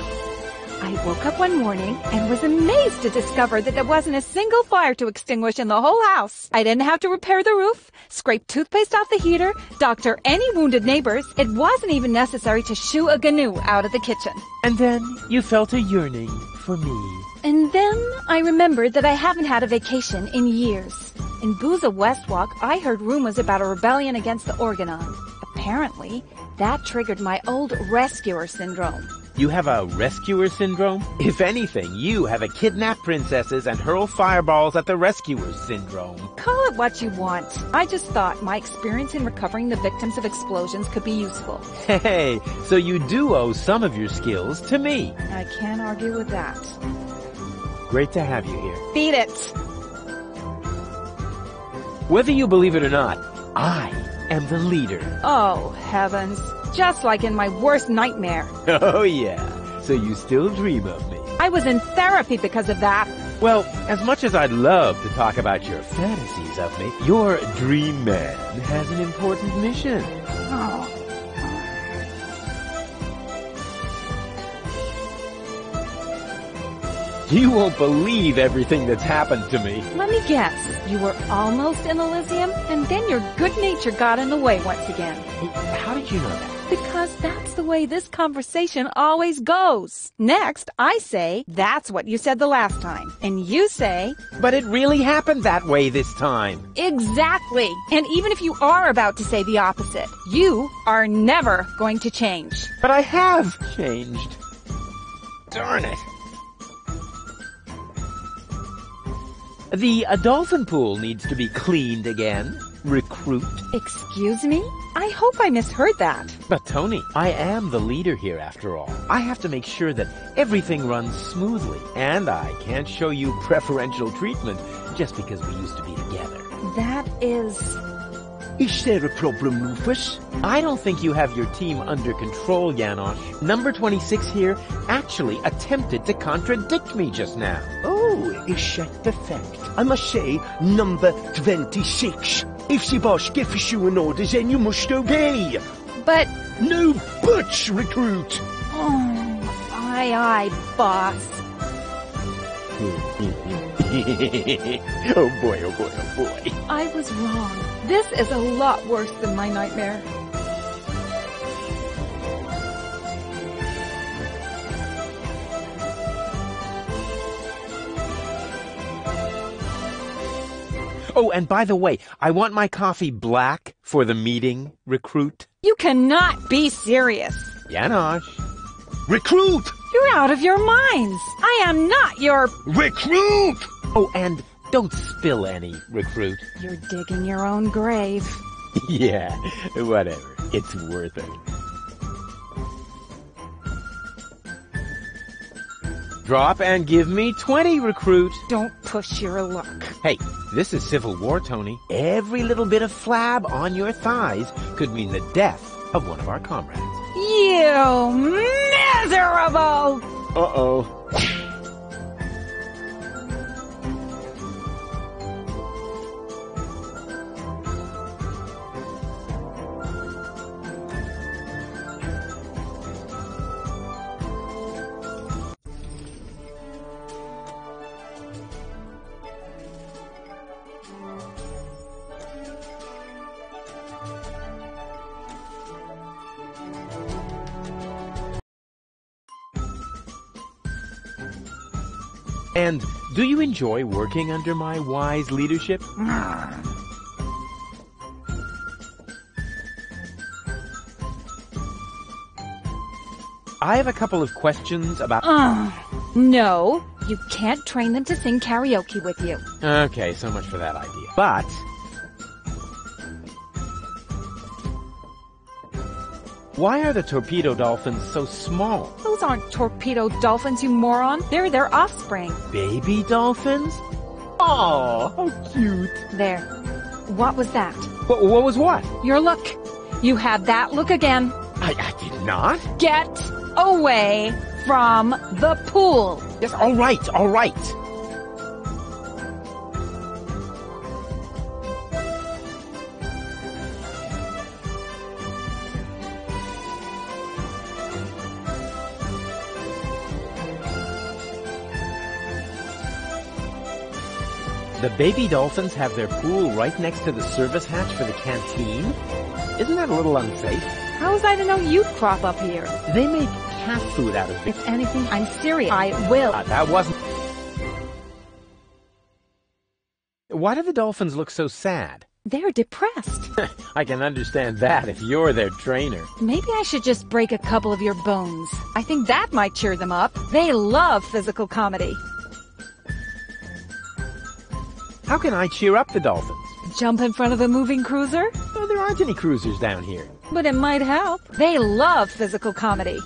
I woke up one morning and was amazed to discover that there wasn't a single fire to extinguish in the whole house. I didn't have to repair the roof, scrape toothpaste off the heater, doctor any wounded neighbors. It wasn't even necessary to shoo a GNU out of the kitchen. And then you felt a yearning for me. And then I remembered that I haven't had a vacation in years. In Booza Westwalk, I heard rumors about a rebellion against the Organon. Apparently, that triggered my old rescuer syndrome. You have a rescuer syndrome? If anything, you have a kidnap princesses and hurl fireballs at the rescuers syndrome. Call it what you want. I just thought my experience in recovering the victims of explosions could be useful. Hey, so you do owe some of your skills to me. I can't argue with that. Great to have you here. Beat it! Whether you believe it or not, I am the leader. Oh, heavens. Just like in my worst nightmare. Oh, yeah. So you still dream of me. I was in therapy because of that. Well, as much as I'd love to talk about your fantasies of me, your dream man has an important mission. Oh. You won't believe everything that's happened to me. Let me guess. You were almost in Elysium, and then your good nature got in the way once again. How did you know that? Because that's the way this conversation always goes. Next, I say, that's what you said the last time. And you say... But it really happened that way this time. Exactly. And even if you are about to say the opposite, you are never going to change. But I have changed. Darn it. The dolphin pool needs to be cleaned again. Recruit. Excuse me? I hope I misheard that. But Tony, I am the leader here after all. I have to make sure that everything runs smoothly. And I can't show you preferential treatment just because we used to be together. That is... Is there a problem, Rufus? I don't think you have your team under control, Janosch. Number 26 here actually attempted to contradict me just now. Oh, is that the fact? I must say, number 26. If the boss gives you an order, then you must obey. But... No buts, recruit. Oh, aye, boss. Oh boy, oh boy, oh boy. I was wrong. This is a lot worse than my nightmare. Oh, and by the way, I want my coffee black for the meeting, recruit. You cannot be serious. Janosch. Recruit! You're out of your minds. I am not your... Recruit! Oh, and don't spill any, Recruit. You're digging your own grave. Yeah, whatever. It's worth it. Drop and give me 20, Recruit. Don't push your luck. Hey, this is Civil War, Tony. Every little bit of flab on your thighs could mean the death of one of our comrades. You miserable! Uh-oh. And do you enjoy working under my wise leadership? I have a couple of questions about... No, you can't train them to sing karaoke with you. Okay, so much for that idea. But... why are the torpedo dolphins so small? Those aren't torpedo dolphins, you moron. They're their offspring. Baby dolphins? Aw, how cute. There. What was that? What was what? Your look. You had that look again. I did not. Get away from the pool. Yes, all right, all right. The baby dolphins have their pool right next to the service hatch for the canteen? Isn't that a little unsafe? How was I to know you'd crop up here? They make cat food out of it. If anything, I'm serious. I will. That wasn't... Why do the dolphins look so sad? They're depressed. I can understand that if you're their trainer. Maybe I should just break a couple of your bones. I think that might cheer them up. They love physical comedy. How can I cheer up the dolphins? Jump in front of a moving cruiser? Oh, there aren't any cruisers down here. But it might help. They love physical comedy.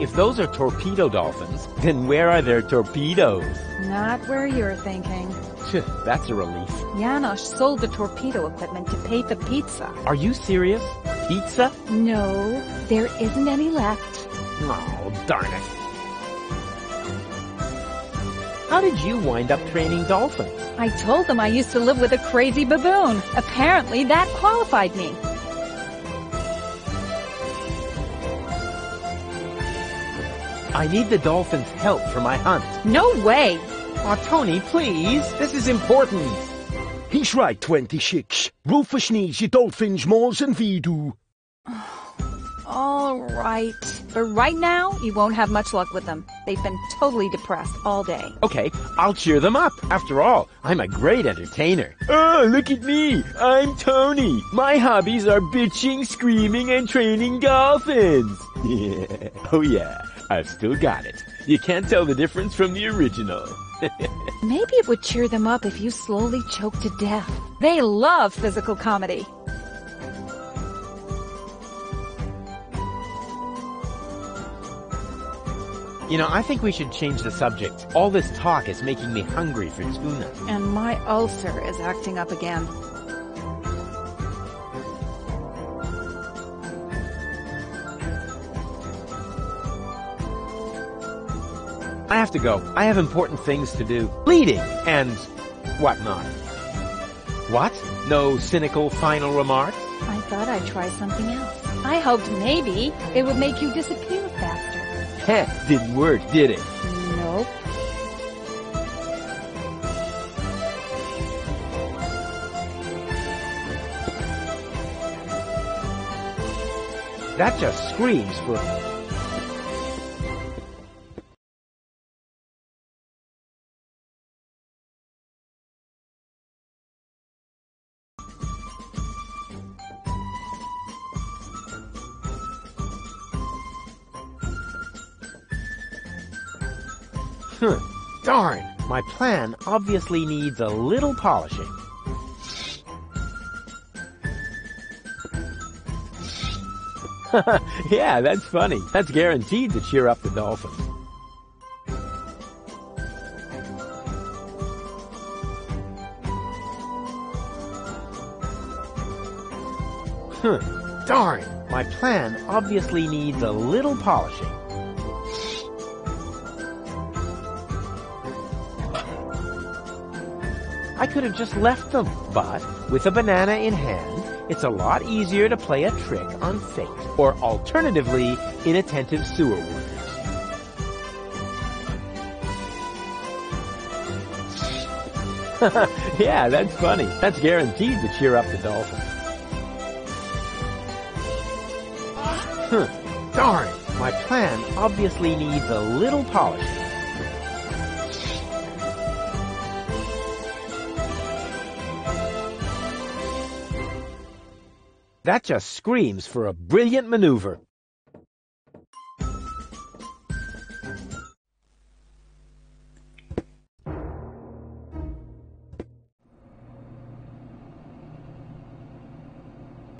If those are torpedo dolphins, then where are their torpedoes? Not where you're thinking. That's a relief. Janosch sold the torpedo equipment to pay for pizza. Are you serious? Pizza? No, there isn't any left. Oh, darn it. How did you wind up training dolphins? I told them I used to live with a crazy baboon. Apparently that qualified me. I need the dolphin's help for my hunt. No way! Oh, Tony, please. This is important. He's right, 26. Rufus needs the dolphins more than we do. All right. But right now, you won't have much luck with them. They've been totally depressed all day. Okay, I'll cheer them up. After all, I'm a great entertainer. Oh, look at me. I'm Tony. My hobbies are bitching, screaming, and training dolphins. Yeah. Oh, yeah. I've still got it. You can't tell the difference from the original. Maybe it would cheer them up if you slowly choke to death. They love physical comedy. You know, I think we should change the subject. All this talk is making me hungry for tuna. And my ulcer is acting up again. I have to go. I have important things to do. Bleeding and whatnot. What? No cynical final remarks? I thought I'd try something else. I hoped maybe it would make you disappear faster. Heh, didn't work, did it? Nope. That just screams for... Darn! My plan obviously needs a little polishing. Yeah, that's funny. That's guaranteed to cheer up the dolphins. Darn! My plan obviously needs a little polishing. I could have just left them, but with a banana in hand, it's a lot easier to play a trick on fate, or alternatively, inattentive sewer workers. Yeah, that's funny. That's guaranteed to cheer up the dolphins. Darn! My plan obviously needs a little polishing. That just screams for a brilliant maneuver.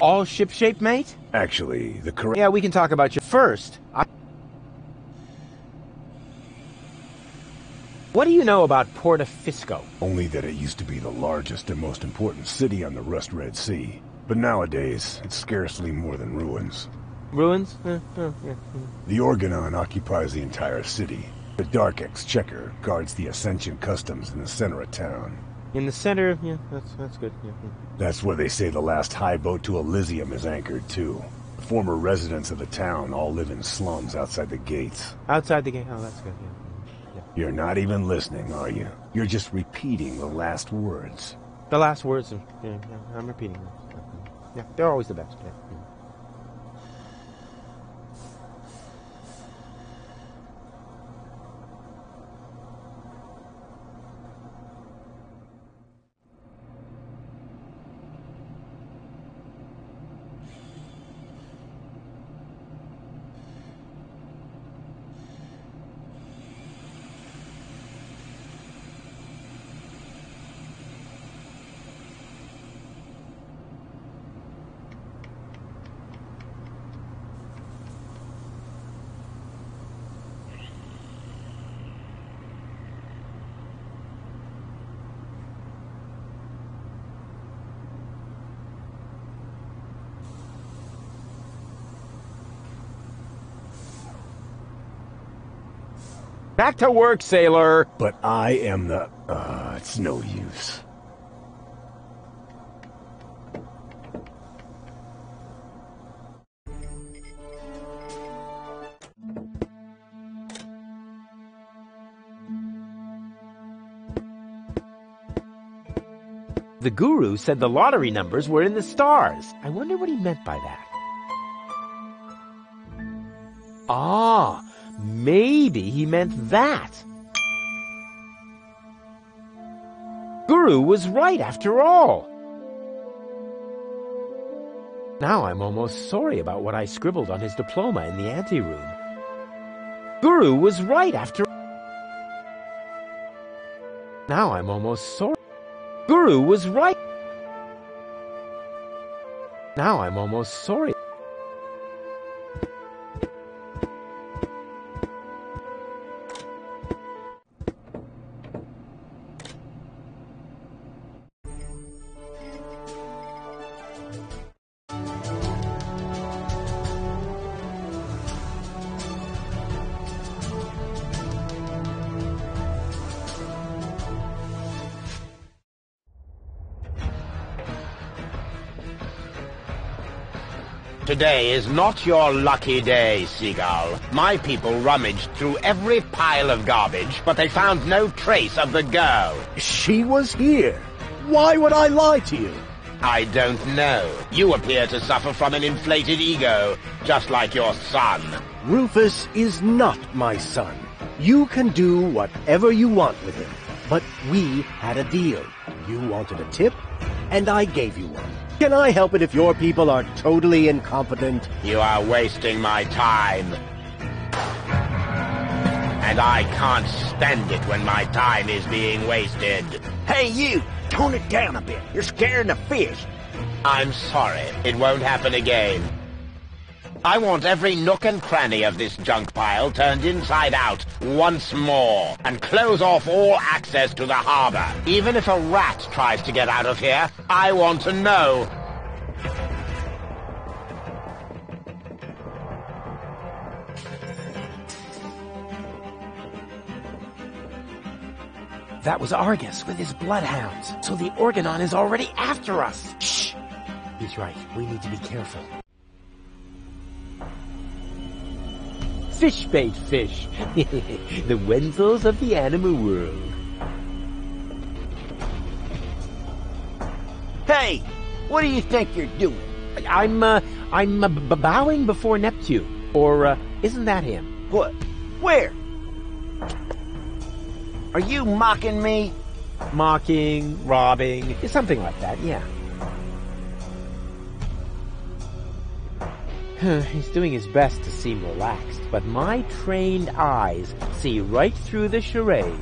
All shipshape, mate? Actually, the correct... Yeah, we can talk about you first. What do you know about Portofisco? Only that it used to be the largest and most important city on the Rust Red Sea. But nowadays, it's scarcely more than ruins. Ruins? The Organon occupies the entire city. The Dark Exchequer guards the Ascension Customs in the center of town. In the center? Yeah, that's good. Yeah. That's where they say the last high boat to Elysium is anchored, too. The former residents of the town all live in slums outside the gates. Outside the gate? Oh, that's good, yeah. You're not even listening, are you? You're just repeating the last words. The last words, yeah, I'm repeating them. Yeah, they're always the best. Yeah. Back to work, sailor! But I am the... it's no use. The guru said the lottery numbers were in the stars. I wonder what he meant by that. Ah, maybe he meant that. Guru was right after all. Now I'm almost sorry about what I scribbled on his diploma in the anteroom. Guru was right after... Now I'm almost sorry. Guru was right. Now I'm almost sorry. Today is not your lucky day, Seagull. My people rummaged through every pile of garbage, but they found no trace of the girl. She was here. Why would I lie to you? I don't know. You appear to suffer from an inflated ego, just like your son. Rufus is not my son. You can do whatever you want with him. But we had a deal. You wanted a tip, and I gave you one. Can I help it if your people are totally incompetent? You are wasting my time. And I can't stand it when my time is being wasted. Hey, you! Tone it down a bit. You're scaring the fish. I'm sorry. It won't happen again. I want every nook and cranny of this junk pile turned inside out once more, and close off all access to the harbor. Even if a rat tries to get out of here, I want to know. That was Argus with his bloodhounds, so the Organon is already after us. Shh! He's right. We need to be careful. Fish bait fish. The Wenzels of the animal world. Hey! What do you think you're doing? I'm bowing before Neptune. Or, isn't that him? What? Where? Are you mocking me? Mocking, robbing, something like that, yeah. He's doing his best to seem relaxed, but my trained eyes see right through the charade.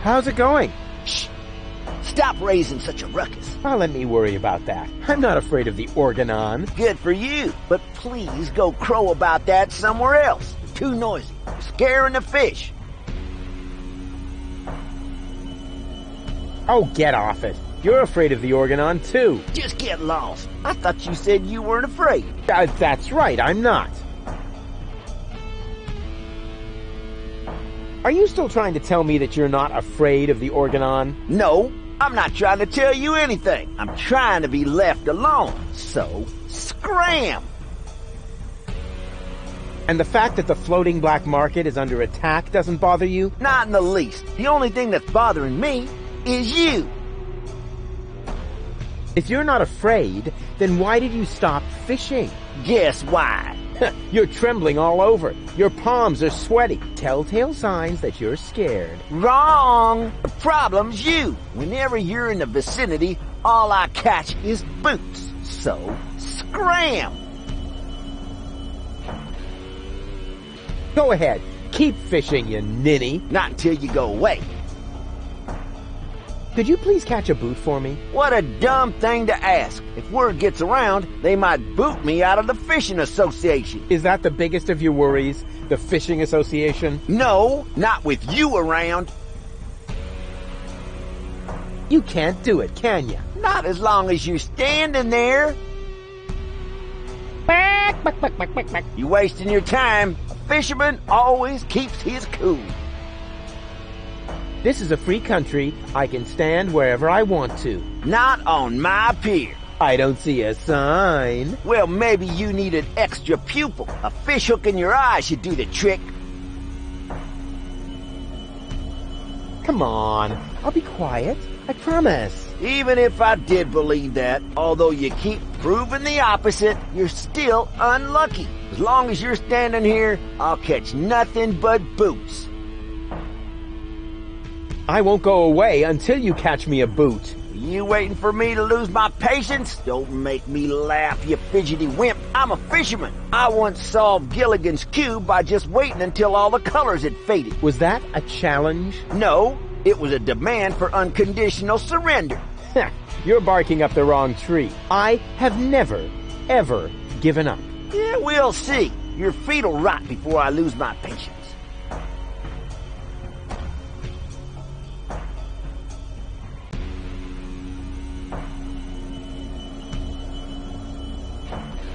How's it going? Shh! Stop raising such a ruckus. Well, let me worry about that. I'm not afraid of the Organon. Good for you, but please go crow about that somewhere else. Too noisy. Scaring the fish. Oh, get off it. You're afraid of the Organon, too. Just get lost. I thought you said you weren't afraid. That's right, I'm not. Are you still trying to tell me that you're not afraid of the Organon? No, I'm not trying to tell you anything. I'm trying to be left alone. So, scram! And the fact that the floating black market is under attack doesn't bother you? Not in the least. The only thing that's bothering me is you. If you're not afraid, then why did you stop fishing? Guess why? You're trembling all over. Your palms are sweaty. Telltale signs that you're scared. Wrong! The problem's you. Whenever you're in the vicinity, all I catch is boots. So, scram! Go ahead. Keep fishing, you ninny. Not until you go away. Could you please catch a boot for me? What a dumb thing to ask. If word gets around, they might boot me out of the fishing association. Is that the biggest of your worries? The fishing association? No, not with you around. You can't do it, can you? Not as long as you're standing there. You wasting your time. A fisherman always keeps his cool. This is a free country. I can stand wherever I want to. Not on my pier. I don't see a sign. Well, maybe you need an extra pupil. A fish hook in your eye should do the trick. Come on. I'll be quiet. I promise. Even if I did believe that, although you keep proving the opposite, you're still unlucky. As long as you're standing here, I'll catch nothing but boots. I won't go away until you catch me a boot. You waiting for me to lose my patience? Don't make me laugh, you fidgety wimp. I'm a fisherman. I once solved Gilligan's Cube by just waiting until all the colors had faded. Was that a challenge? No, it was a demand for unconditional surrender. You're barking up the wrong tree. I have never, ever given up. Yeah, we'll see. Your feet'll rot before I lose my patience.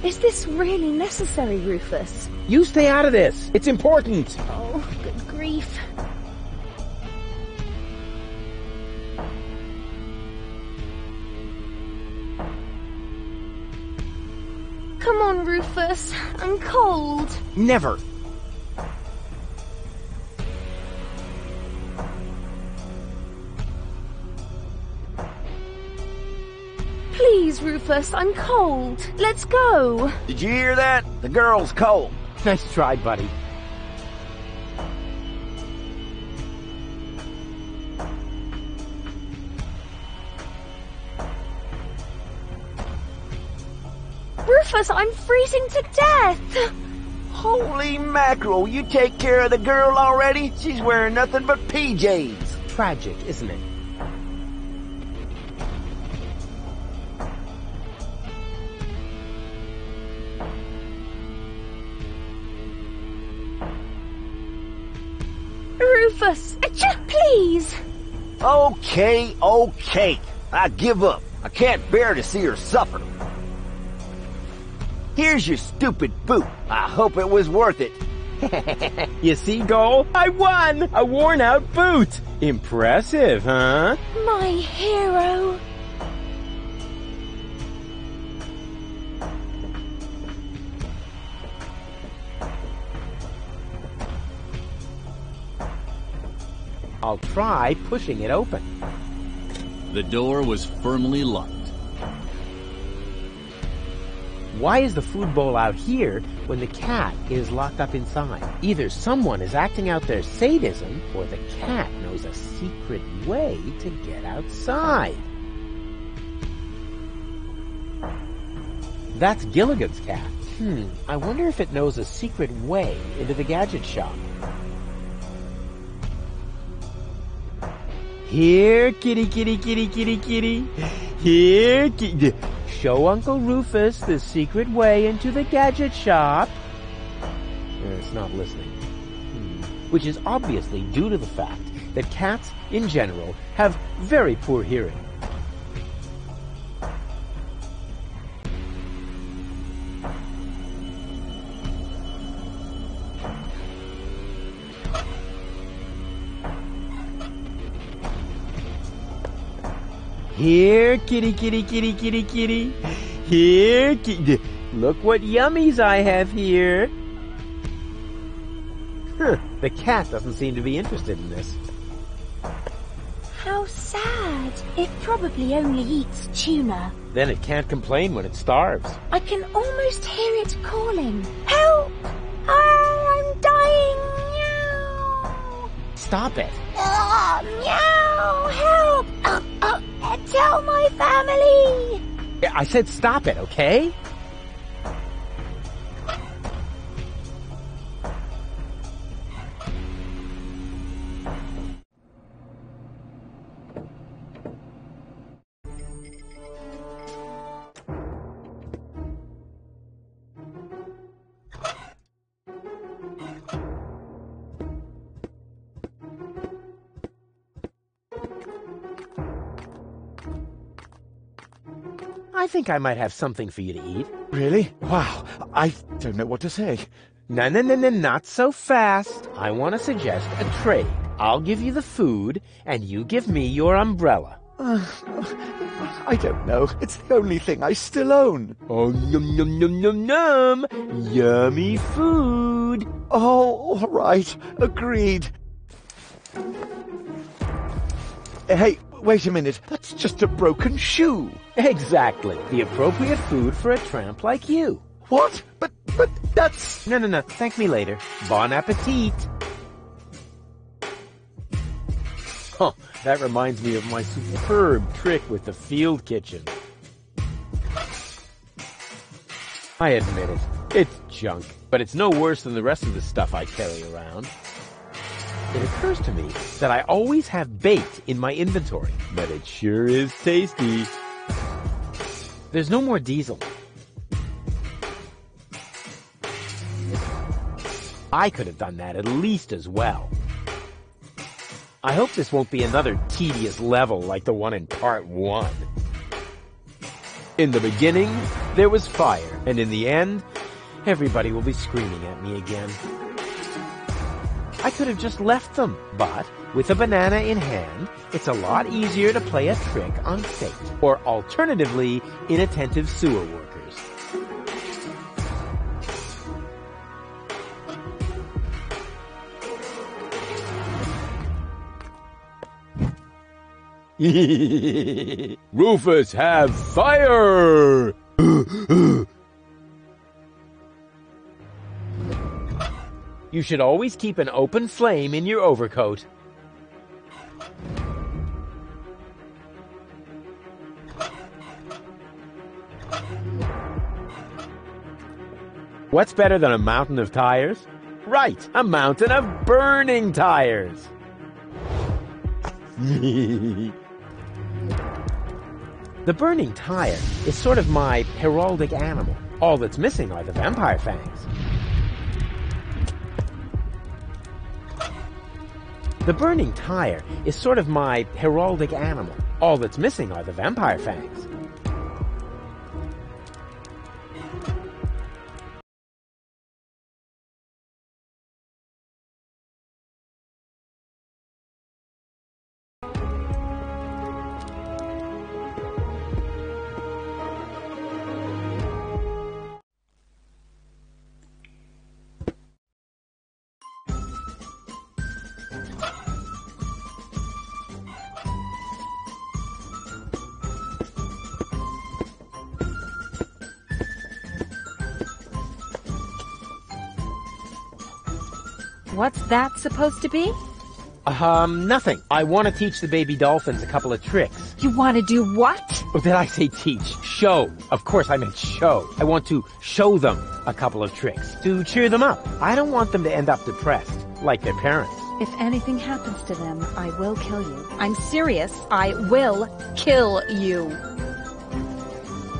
Is this really necessary, Rufus? You stay out of this. It's important. Oh, good grief. Come on, Rufus. I'm cold. Never. Please, Rufus, I'm cold. Let's go. Did you hear that? The girl's cold. Nice try, buddy. Rufus, I'm freezing to death. Holy mackerel, you take care of the girl already? She's wearing nothing but PJs. Tragic, isn't it? Rufus, please. Okay. I give up. I can't bear to see her suffer. Here's your stupid boot. I hope it was worth it. You see, Goal? I won! A worn-out boot! Impressive, huh? My hero. I'll try pushing it open. The door was firmly locked. Why is the food bowl out here when the cat is locked up inside? Either someone is acting out their sadism, or the cat knows a secret way to get outside. That's Gilligan's cat. I wonder if it knows a secret way into the gadget shop. Here, kitty, kitty, kitty, kitty, kitty. Here, kitty. Show Uncle Rufus the secret way into the gadget shop. It's not listening. Which is obviously due to the fact that cats, in general, have very poor hearing. Here, kitty, kitty, kitty, kitty, kitty. Here, kitty. Look what yummies I have here. The cat doesn't seem to be interested in this. How sad. It probably only eats tuna. Then it can't complain when it starves. I can almost hear it calling. Help! Oh, I'm dying. Meow. Stop it. Oh, meow! Help! Tell my family! I said stop it, okay? I think I might have something for you to eat. Really? Wow, I don't know what to say. No, not so fast. I want to suggest a trade. I'll give you the food, and you give me your umbrella. I don't know. It's the only thing I still own. Oh, num, num, num, num, num. Yummy food. Oh, all right. Agreed. Hey, Wait a minute, that's just a broken shoe. Exactly. The appropriate food for a tramp like you. What? But that's... No. Thank me later. Bon appetit. Oh, that reminds me of my superb trick with the field kitchen. I admit it. It's junk, but it's no worse than the rest of the stuff I carry around. It occurs to me that I always have bait in my inventory, but it sure is tasty. There's no more diesel. I could have done that at least as well. I hope this won't be another tedious level like the one in Part 1. In the beginning, there was fire, and in the end, everybody will be screaming at me again. I could have just left them, but with a banana in hand, it's a lot easier to play a trick on fate, or alternatively, inattentive sewer workers. Rufus, have fire! You should always keep an open flame in your overcoat. What's better than a mountain of tires? Right, a mountain of burning tires! The burning tire is sort of my heraldic animal. All that's missing are the vampire fangs. The burning tire is sort of my heraldic animal. All that's missing are the vampire fangs. What's that supposed to be? Nothing. I want to teach the baby dolphins a couple of tricks. You want to do what? Or did I say teach? Show. Of course I meant show. I want to show them a couple of tricks to cheer them up. I don't want them to end up depressed, like their parents. If anything happens to them, I will kill you. I'm serious. I will kill you.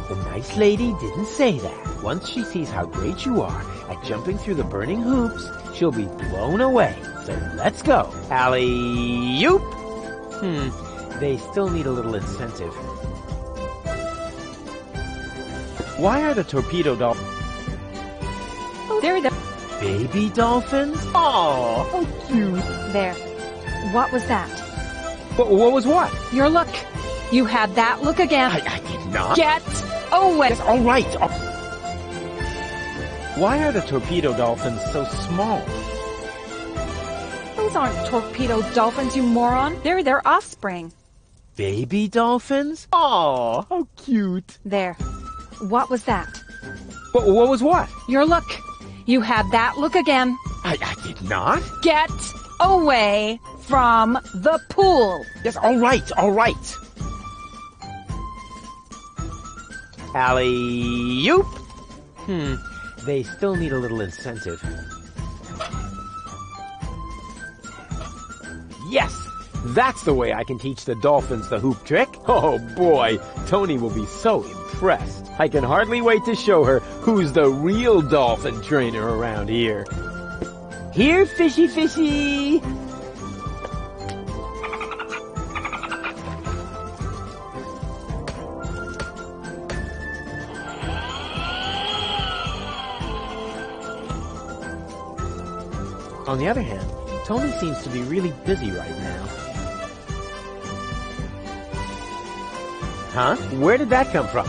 The nice lady didn't say that. Once she sees how great you are at jumping through the burning hoops, she'll be blown away. So let's go. Alley-oop! They still need a little incentive. Why are the torpedo dolphins... Oh, there they are. Baby dolphins? Aw, how cute. There. What was that? What was what? Your look. You had that look again. I did not. Get away. Yes, all right. Why are the torpedo dolphins so small? Those aren't torpedo dolphins, you moron. They're their offspring. Baby dolphins? Aw, how cute. There. What was that? What was what? Your look. You had that look again. I did not. Get away from the pool. Yes, all right. Alley-oop. They still need a little incentive. Yes! That's the way I can teach the dolphins the hoop trick. Oh boy, Tony will be so impressed. I can hardly wait to show her who's the real dolphin trainer around here. Here, fishy fishy! On the other hand, Tony seems to be really busy right now. Huh? Where did that come from?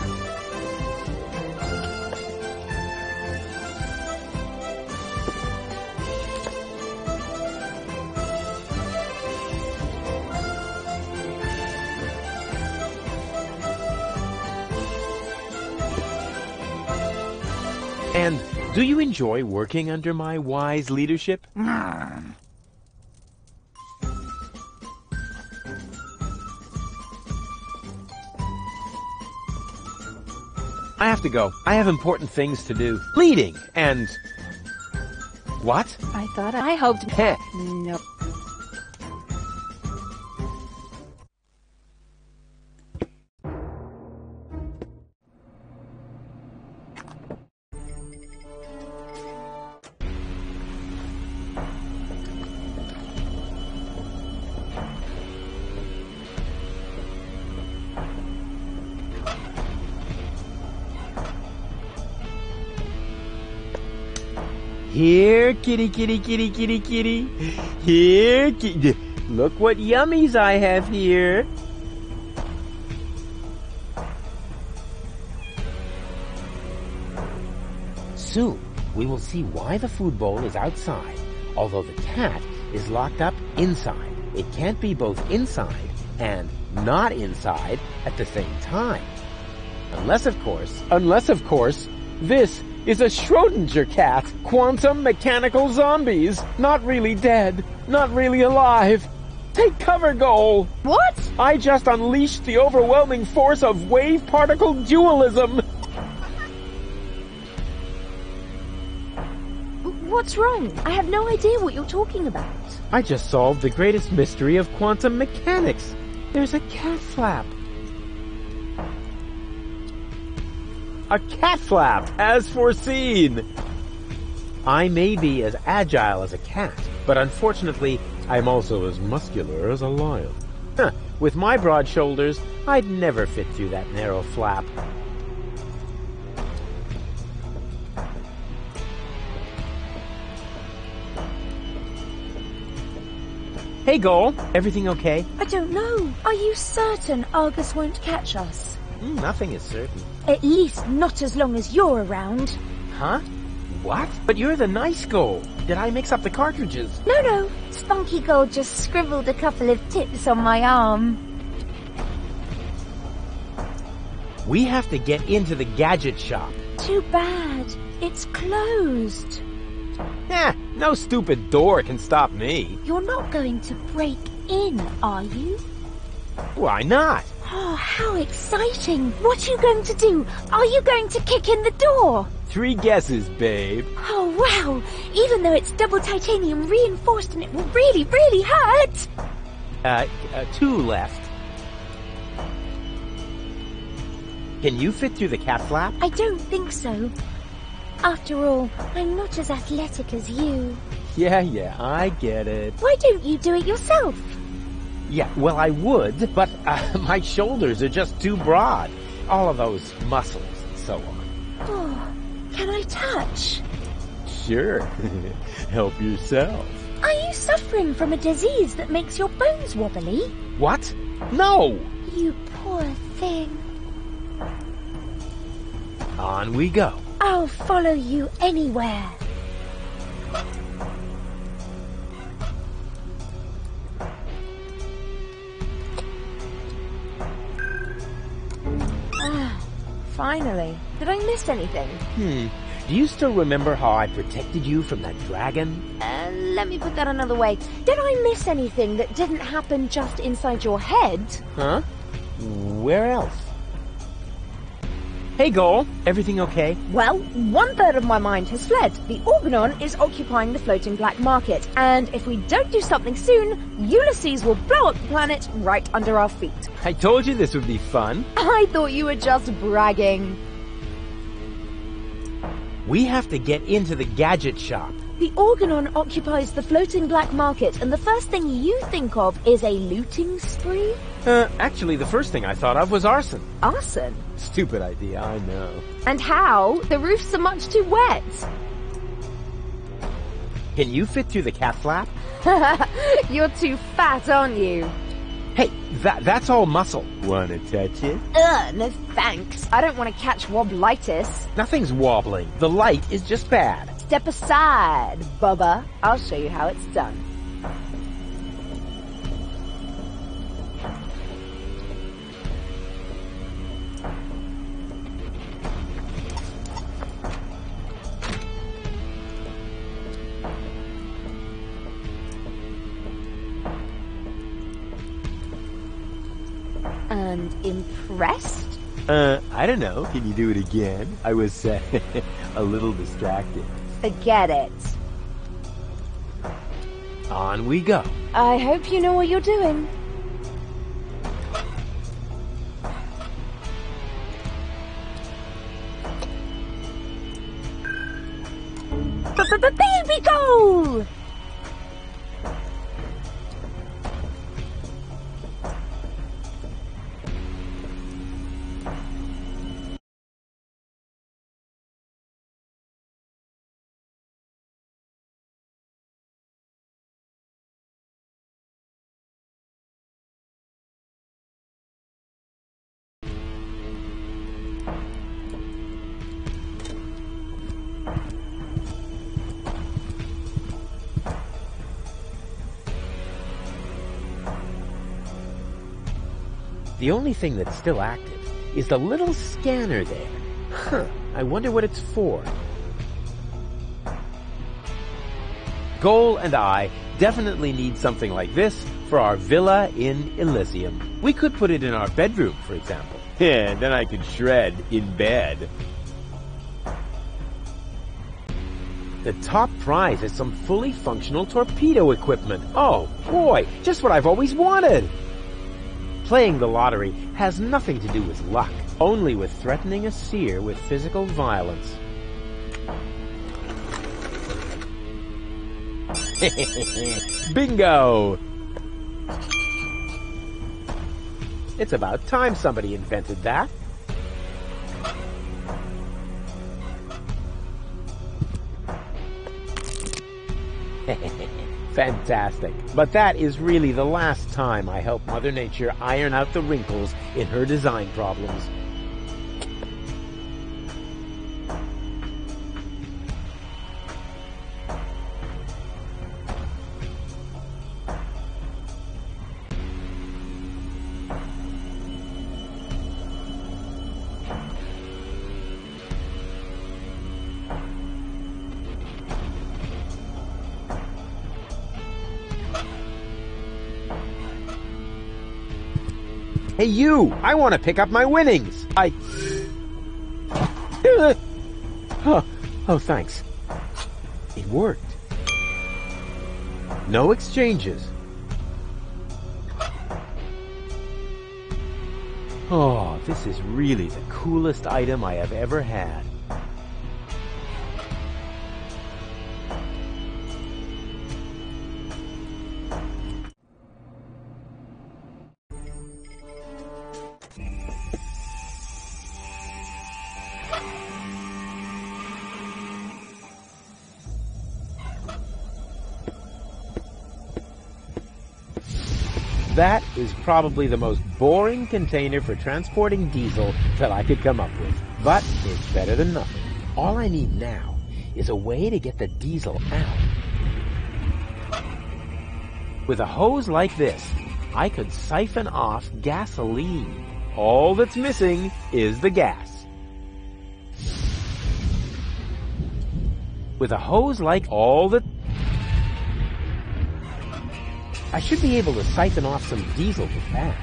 And do you enjoy working under my wise leadership? Hmm. I have to go. I have important things to do. Leading and... What? I hoped... Heh. No. Here, kitty, kitty, kitty, kitty, kitty. Here, kitty. Look what yummies I have here. Soon, we will see why the food bowl is outside, although the cat is locked up inside. It can't be both inside and not inside at the same time. Unless, of course, this is a Schrödinger cat. Quantum mechanical zombies. Not really dead. Not really alive. Take cover, Goal. What? I just unleashed the overwhelming force of wave-particle dualism. What's wrong? I have no idea what you're talking about. I just solved the greatest mystery of quantum mechanics. There's a cat flap. A cat flap, as foreseen. I may be as agile as a cat, but unfortunately, I'm also as muscular as a lion. With my broad shoulders, I'd never fit through that narrow flap. Hey, Goal. Everything okay? I don't know. Are you certain Argus won't catch us? Nothing is certain. At least not as long as you're around. Huh? What? But you're the nice Goal. Did I mix up the cartridges? No. Spunky Gold just scribbled a couple of tips on my arm. We have to get into the gadget shop. Too bad. It's closed. No stupid door can stop me. You're not going to break in, are you? Why not? Oh, how exciting! What are you going to do? Are you going to kick in the door? 3 guesses, babe. Oh, wow! Even though it's double titanium reinforced and it will really, really hurt! 2 left. Can you fit through the cat flap? I don't think so. After all, I'm not as athletic as you. Yeah, I get it. Why don't you do it yourself? Yeah, well, I would, but my shoulders are just too broad. All of those muscles and so on. Oh, can I touch? Sure. Help yourself. Are you suffering from a disease that makes your bones wobbly? What? No! You poor thing. On we go. I'll follow you anywhere. Finally. Did I miss anything? Do you still remember how I protected you from that dragon? Let me put that another way. Did I miss anything that didn't happen just inside your head? Huh? Where else? Hey, Goal. Everything okay? Well, 1/3 of my mind has fled. The Organon is occupying the floating black market, and if we don't do something soon, Ulysses will blow up the planet right under our feet. I told you this would be fun. I thought you were just bragging. We have to get into the gadget shop. The Organon occupies the floating black market, and the first thing you think of is a looting spree? Actually, the first thing I thought of was arson. Arson? Stupid idea, I know. And how? The roofs are much too wet. Can you fit through the cat flap? You're too fat, aren't you? Hey, that's all muscle. Wanna touch it? No thanks. I don't want to catch wobblitis. Nothing's wobbling. The light is just bad. Step aside, Bubba. I'll show you how it's done. And impressed? I don't know. Can you do it again? I was, a little distracted. Forget it. On we go. I hope you know what you're doing. Baby goal! The only thing that's still active is the little scanner there. Huh, I wonder what it's for. Goal and I definitely need something like this for our villa in Elysium. We could put it in our bedroom, for example. Yeah, then I could shred in bed. The top prize is some fully functional torpedo equipment. Oh, boy, just what I've always wanted. Playing the lottery has nothing to do with luck, only with threatening a seer with physical violence. Bingo! It's about time somebody invented that. Fantastic. But that is really the last time I help Mother Nature iron out the wrinkles in her design problems. Hey, you! I want to pick up my winnings! Oh, thanks. It worked. No exchanges. Oh, this is really the coolest item I have ever had. That is probably the most boring container for transporting diesel that I could come up with. But it's better than nothing. All I need now is a way to get the diesel out. With a hose like this, I could siphon off gasoline. All that's missing is the gas. With a hose like I should be able to siphon off some diesel with that.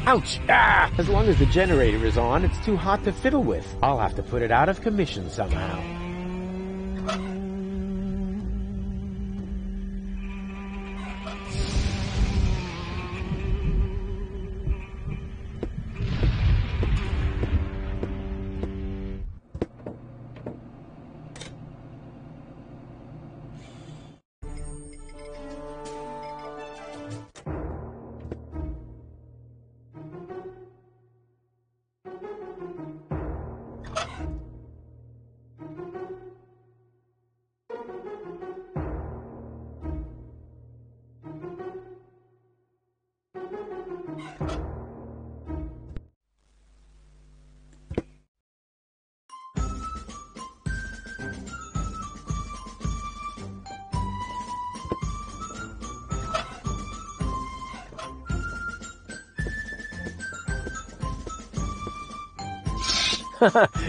Ouch! Ah! As long as the generator is on, it's too hot to fiddle with. I'll have to put it out of commission somehow.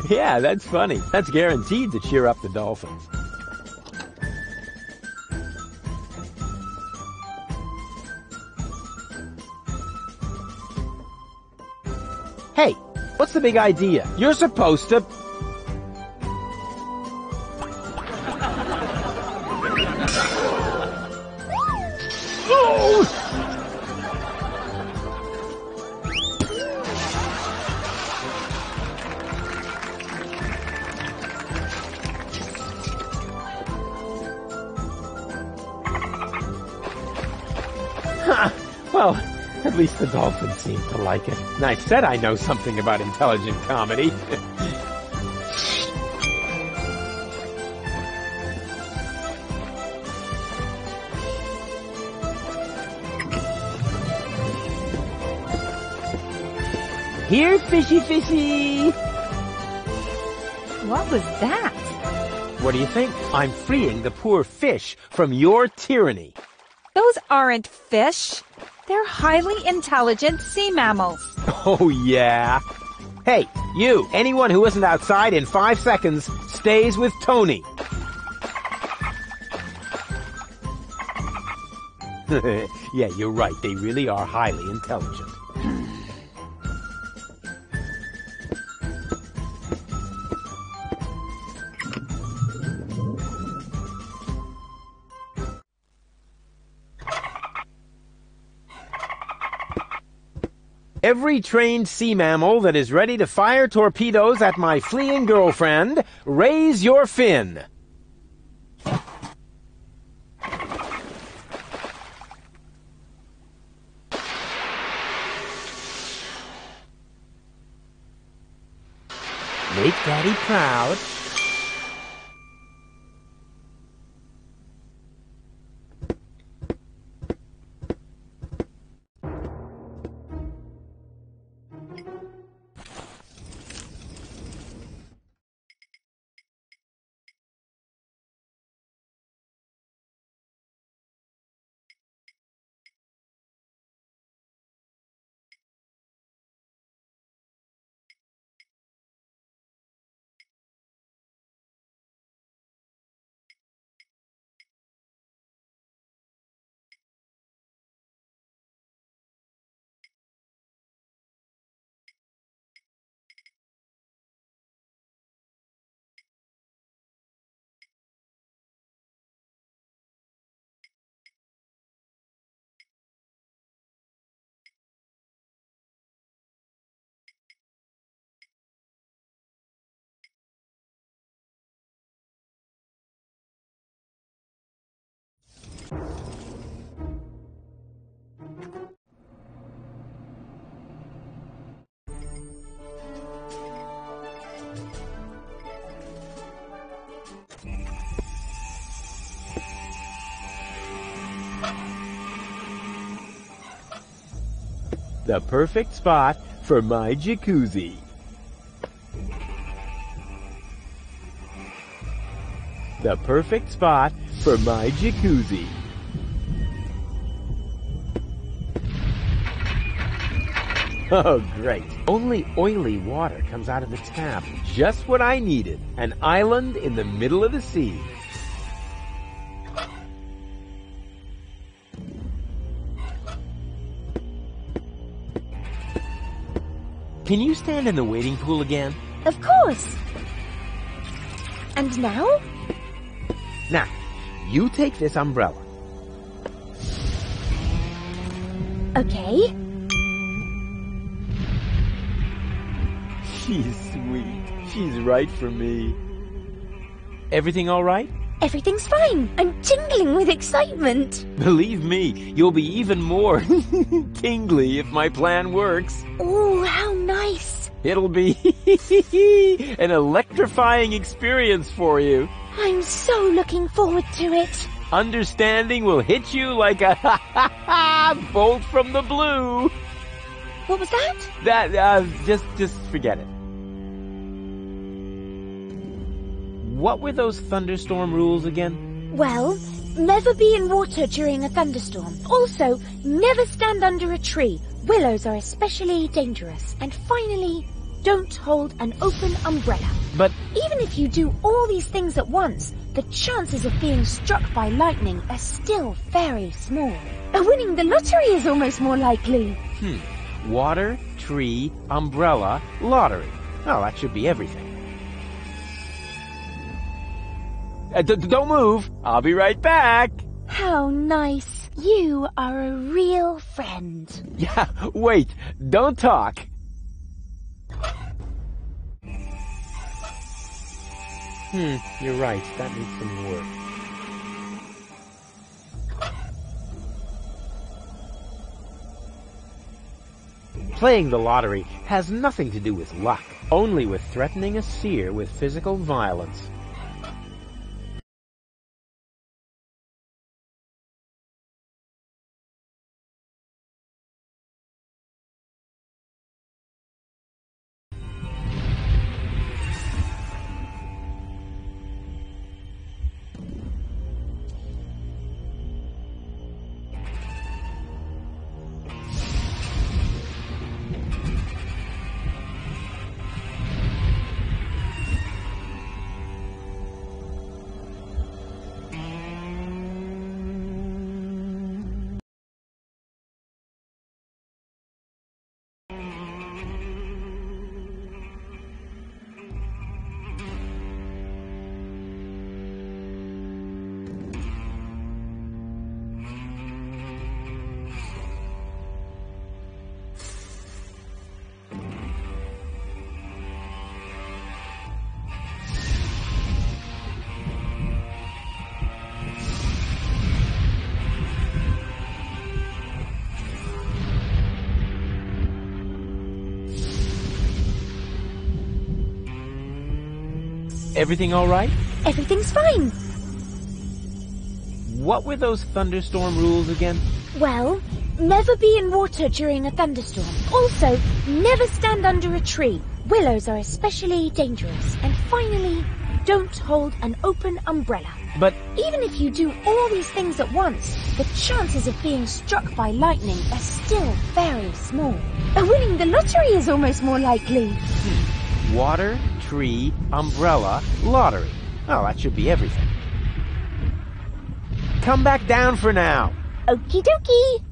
Yeah, that's funny. That's guaranteed to cheer up the dolphins. Hey, what's the big idea? You're supposed to... Well, at least the dolphins seem to like it. And I said I know something about intelligent comedy. Here, fishy fishy! What was that? What do you think? I'm freeing the poor fish from your tyranny. Those aren't fish. They're highly intelligent sea mammals. Oh, yeah? Hey, you! Anyone who isn't outside in 5 seconds stays with Tony. Yeah, you're right. They really are highly intelligent. Every trained sea mammal that is ready to fire torpedoes at my fleeing girlfriend, raise your fin. Make Daddy proud. The perfect spot for my jacuzzi. The perfect spot for my jacuzzi. Oh, great. Only oily water comes out of the tap. Just what I needed. An island in the middle of the sea. Can you stand in the wading pool again? Of course. And now? Now, you take this umbrella. Okay. She's sweet. She's right for me. Everything all right? Everything's fine. I'm tingling with excitement. Believe me, you'll be even more tingly if my plan works. Oh, how nice. It'll be an electrifying experience for you. I'm so looking forward to it. Understanding will hit you like a bolt from the blue. What was that? Just forget it. What were those thunderstorm rules again? Well, never be in water during a thunderstorm. Also, never stand under a tree. Willows are especially dangerous. And finally, don't hold an open umbrella. But even if you do all these things at once, the chances of being struck by lightning are still very small. Winning the lottery is almost more likely. Water, tree, umbrella, lottery. Oh, that should be everything. Don't move. I'll be right back. How nice. You are a real friend. Yeah, wait. Don't talk. You're right. That needs some work. Playing the lottery has nothing to do with luck, only with threatening a seer with physical violence. Everything all right? Everything's fine. What were those thunderstorm rules again? Well, never be in water during a thunderstorm. Also, never stand under a tree. Willows are especially dangerous. And finally, don't hold an open umbrella. But even if you do all these things at once, the chances of being struck by lightning are still very small. Winning the lottery is almost more likely. Water, tree, umbrella, lottery. Oh, that should be everything. Come back down for now. Okie dokie.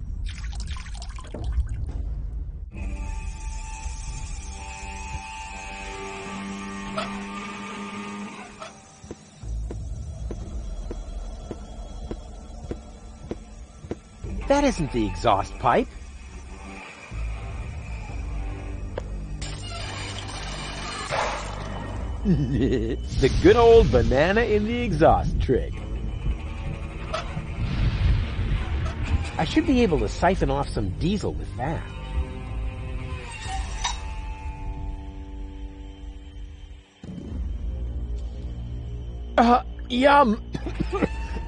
That isn't the exhaust pipe. The good old banana in the exhaust trick. I should be able to siphon off some diesel with that. Yum!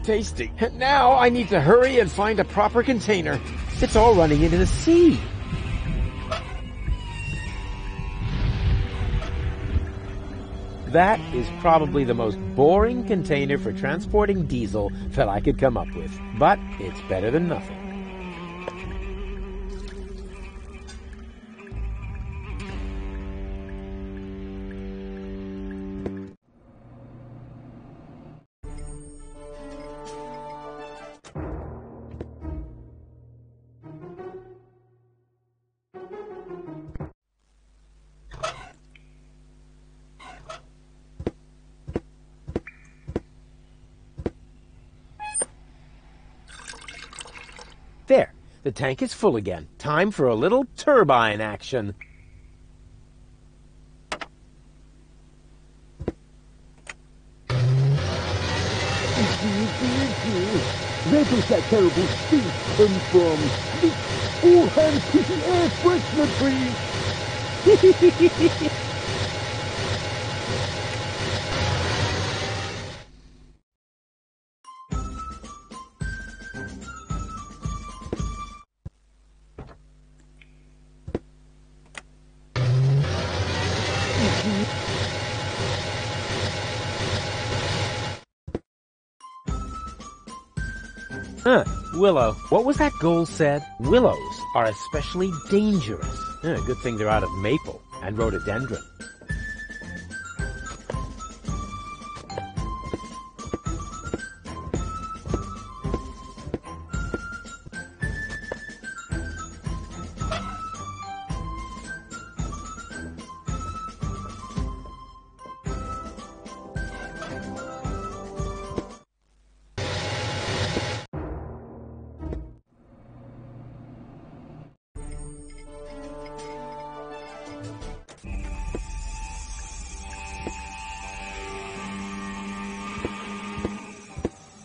Tasty. Now I need to hurry and find a proper container. It's all running into the sea. That is probably the most boring container for transporting diesel that I could come up with. But it's better than nothing. There, the tank is full again. Time for a little turbine action. Where does that terrible stink come from? All hands to the air freshener, please! Willow. What was that goal said? Willows are especially dangerous. Good thing they're out of maple and rhododendron.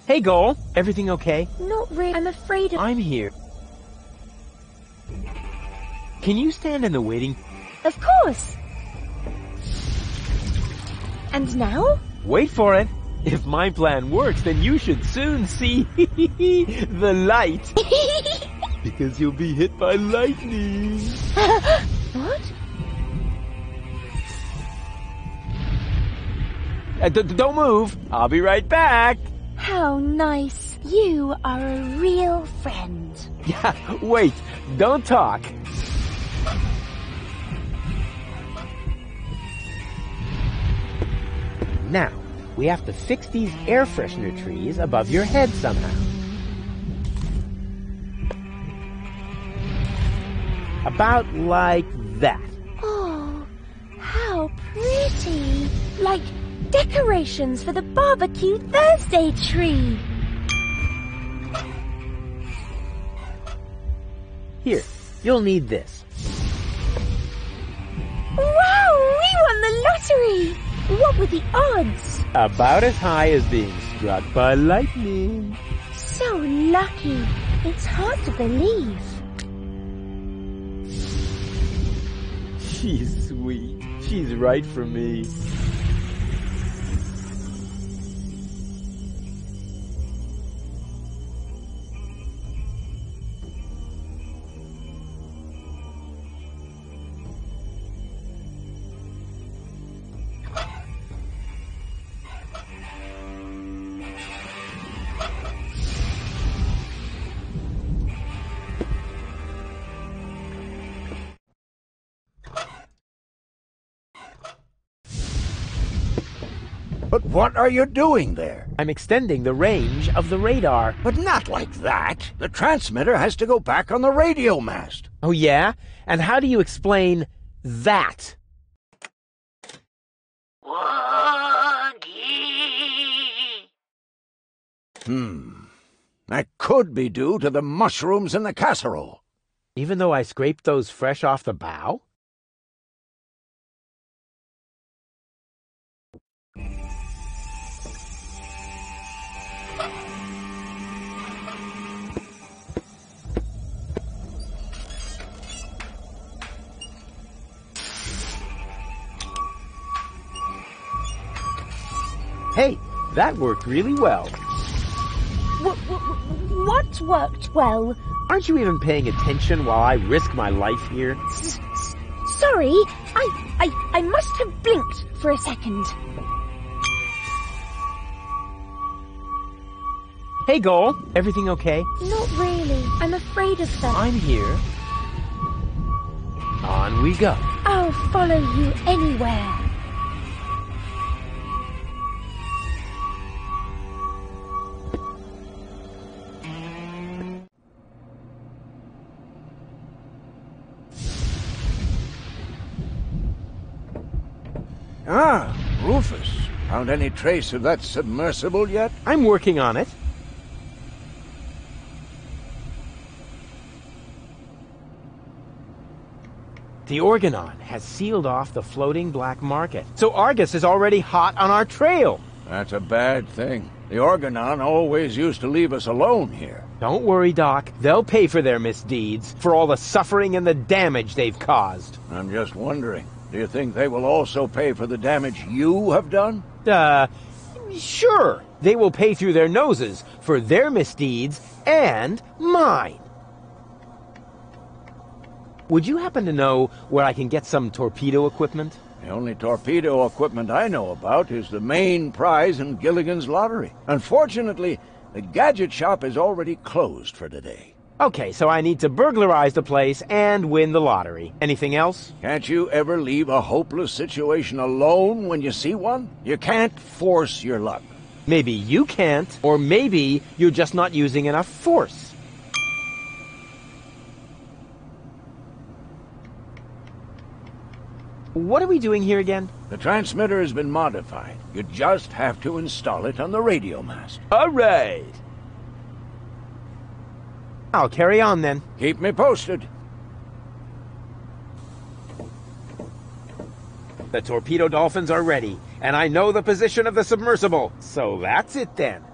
Hey, Goal. Everything okay? Not really. I'm afraid of... I'm here. Can you stand in the waiting... Of course. And now? Wait for it. If my plan works, then you should soon see the light. Because you'll be hit by lightning. What? Don't move. I'll be right back. How nice. You are a real friend. Yeah, wait. Don't talk. Now, we have to fix these air freshener trees above your head somehow. About like that. Oh, how pretty. Like decorations for the barbecue Thursday tree. Here, you'll need this. Wow, we won the lottery! What were the odds? About as high as being struck by lightning. So lucky. It's hard to believe. She's sweet. She's right for me. But what are you doing there? I'm extending the range of the radar. But not like that. The transmitter has to go back on the radio mast. Oh, yeah? And how do you explain that? That could be due to the mushrooms in the casserole. Even though I scraped those fresh off the bow? Hey, that worked really well. What worked well? Aren't you even paying attention while I risk my life here? Sorry, I must have blinked for a second. Hey, Goal. Everything okay? Not really. I'm afraid of them. I'm here. On we go. I'll follow you anywhere. Ah, Rufus. Found any trace of that submersible yet? I'm working on it. The Organon has sealed off the floating black market, so Argus is already hot on our trail. That's a bad thing. The Organon always used to leave us alone here. Don't worry, Doc. They'll pay for their misdeeds, for all the suffering and the damage they've caused. I'm just wondering, do you think they will also pay for the damage you have done? Sure. They will pay through their noses for their misdeeds and mine. Would you happen to know where I can get some torpedo equipment? The only torpedo equipment I know about is the main prize in Gilligan's lottery. Unfortunately, the gadget shop is already closed for today. Okay, so I need to burglarize the place and win the lottery. Anything else? Can't you ever leave a hopeless situation alone when you see one? You can't force your luck. Maybe you can't, or maybe you're just not using enough force. What are we doing here again? The transmitter has been modified. You just have to install it on the radio mast. All right. I'll carry on then. Keep me posted. The torpedo dolphins are ready, and I know the position of the submersible. So that's it then.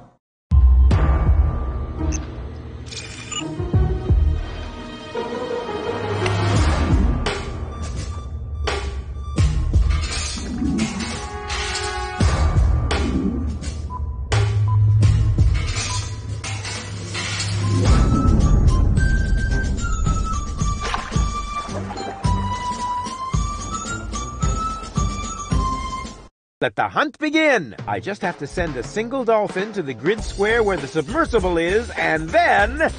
Let the hunt begin! I just have to send a single dolphin to the grid square where the submersible is, and then...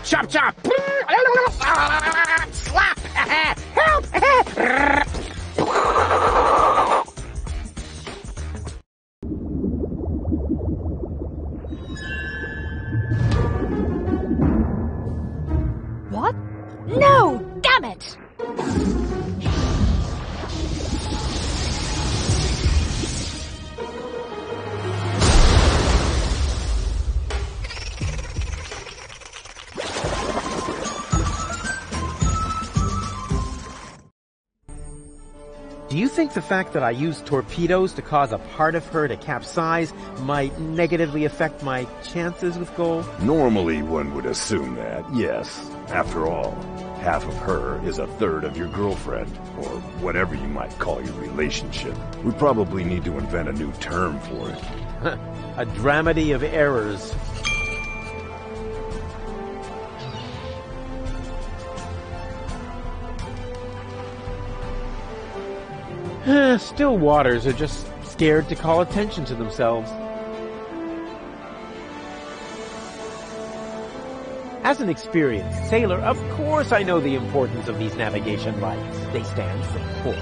Chop chop! Slap! Help! What? No! Damn it! Do you think the fact that I used torpedoes to cause a part of her to capsize might negatively affect my chances with gold? Normally one would assume that, yes. After all, half of her is a third of your girlfriend, or whatever you might call your relationship. We probably need to invent a new term for it. A dramedy of errors. Still waters are just scared to call attention to themselves. As an experienced sailor, of course I know the importance of these navigation lights. They stand for port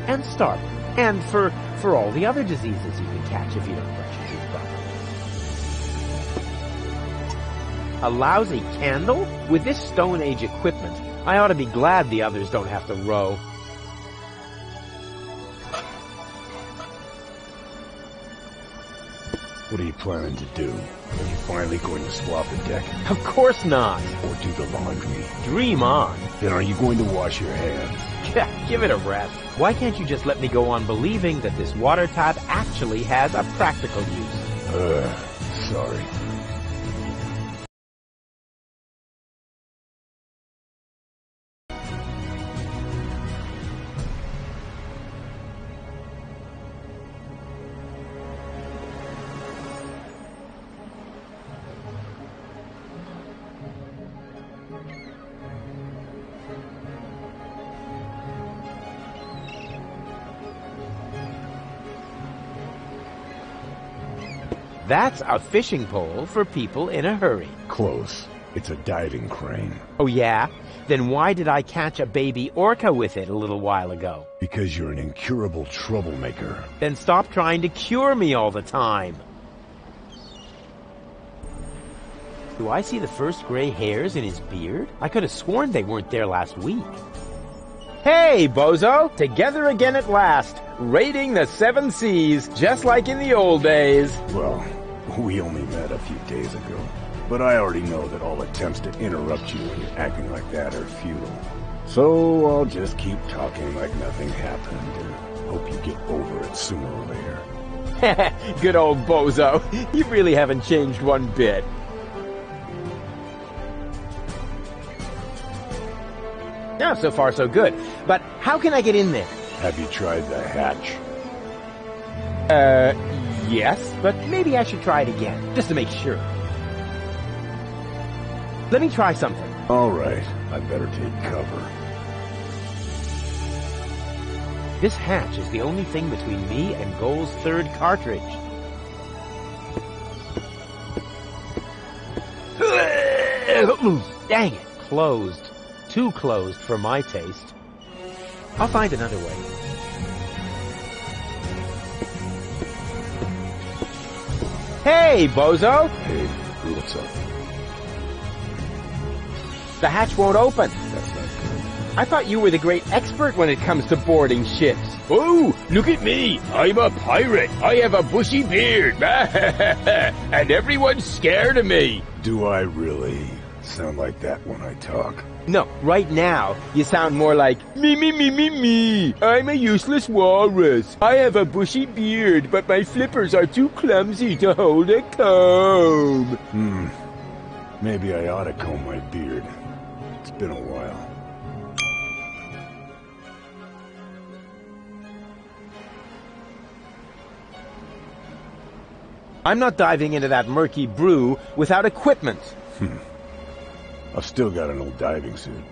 and starboard, and for all the other diseases you can catch if you don't brush your teeth properly. A lousy candle? With this Stone Age equipment, I ought to be glad the others don't have to row. What are you planning to do? Are you finally going to swap the deck? Of course not. Or do the laundry? Dream on. Then are you going to wash your hands? Give it a rest. Why can't you just let me go on believing that this water tap actually has a practical use? Sorry. That's a fishing pole for people in a hurry. Close. It's a diving crane. Oh yeah? Then why did I catch a baby orca with it a little while ago? Because you're an incurable troublemaker. Then stop trying to cure me all the time. Do I see the first gray hairs in his beard? I could have sworn they weren't there last week. Hey, bozo! Together again at last, raiding the 7 seas, just like in the old days. Well, we only met a few days ago, but I already know that all attempts to interrupt you when you're acting like that are futile. So I'll just keep talking like nothing happened, and hope you get over it sooner or later. Good old bozo. You really haven't changed one bit. Now, so far so good. But how can I get in there? Have you tried the hatch? Yes, but maybe I should try it again, just to make sure. Let me try something. All right, I better take cover. This hatch is the only thing between me and Goal's 3rd cartridge. Dang it, closed. Too closed for my taste. I'll find another way. Hey, bozo! Hey, what's up? The hatch won't open. That's not good. I thought you were the great expert when it comes to boarding ships. Oh, look at me. I'm a pirate. I have a bushy beard. And everyone's scared of me. Do I really sound like that when I talk? No, right now, you sound more like, Me. I'm a useless walrus. I have a bushy beard, but my flippers are too clumsy to hold a comb. Maybe I ought to comb my beard. It's been a while. I'm not diving into that murky brew without equipment. I've still got an old diving suit.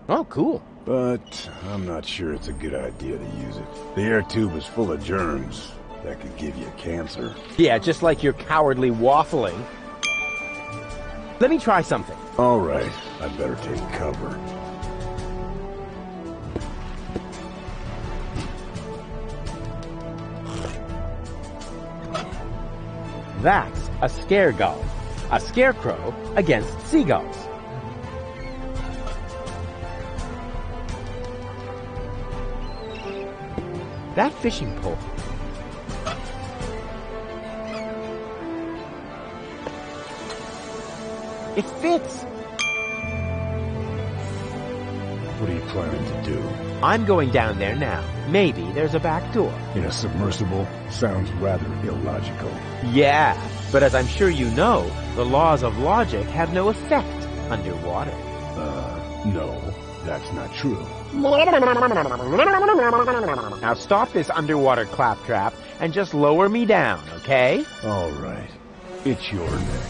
Oh, cool. But I'm not sure it's a good idea to use it. The air tube is full of germs that could give you cancer. Yeah, just like your cowardly waffling. Let me try something. All right, I better take cover. That's a scare gull. A scarecrow against seagulls. That fishing pole. It fits. What are you planning to do? I'm going down there now. Maybe there's a back door. In a submersible? Sounds rather illogical. Yeah, but as I'm sure you know, the laws of logic have no effect underwater. No, that's not true. Now stop this underwater claptrap and just lower me down, okay? All right. It's your neck.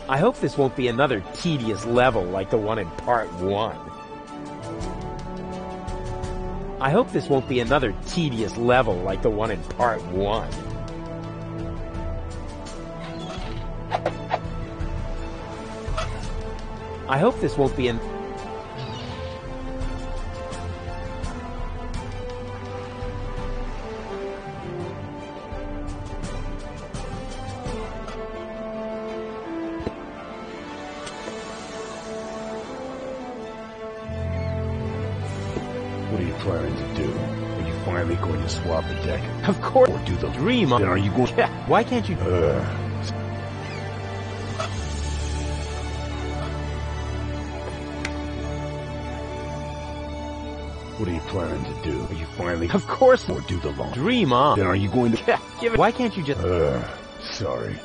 I hope this won't be another tedious level like the one in Part 1. I hope this won't be another tedious level like the one in Part 1. I hope this won't be an... What are you planning to do? Are you finally going to swap the deck? Of course. Or do the dream on... Then are you going... Why can't you... What are you planning to do? Are you finally... Of course. Or do the long... Dream on. Then are you going to... Give it... Why can't you just... Sorry.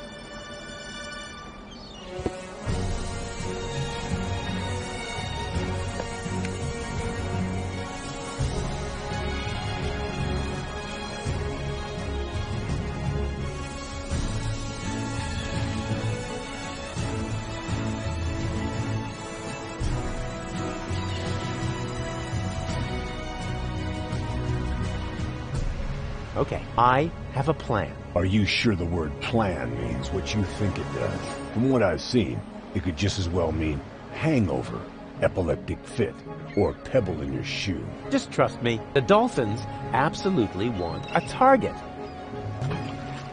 Okay, I have a plan. Are you sure the word plan means what you think it does? From what I've seen, it could just as well mean hangover, epileptic fit, or pebble in your shoe. Just trust me. The Dolphins absolutely want a target.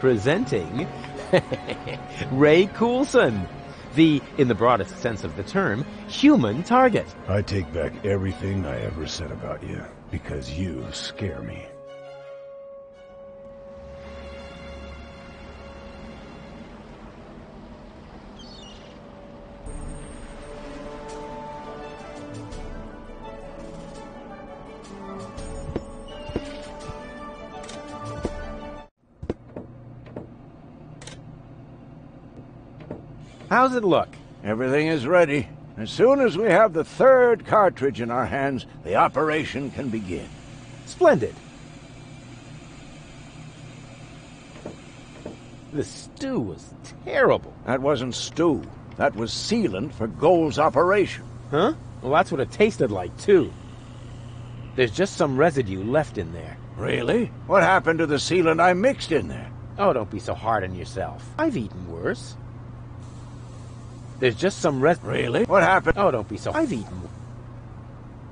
Presenting Ray Coulson, the, in the broadest sense of the term, human target. I take back everything I ever said about you, because you scare me. How's it look? Everything is ready. As soon as we have the third cartridge in our hands, the operation can begin. Splendid. The stew was terrible. That wasn't stew. That was sealant for Gold's operation. Huh? Well, that's what it tasted like, too. There's just some residue left in there. Really? What happened to the sealant I mixed in there? Oh, don't be so hard on yourself. I've eaten worse. There's just some Really? What happened? Oh, don't be so... I've eaten.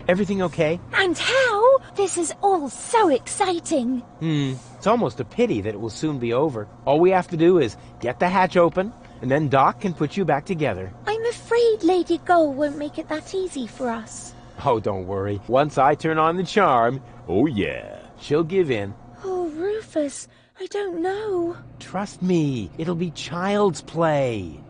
Everything okay? And how? This is all so exciting. It's almost a pity that it will soon be over. All we have to do is get the hatch open, and then Doc can put you back together. I'm afraid Lady Gull won't make it that easy for us. Oh, don't worry. Once I turn on the charm, oh yeah, she'll give in. Oh, Rufus, I don't know. Trust me, it'll be child's play.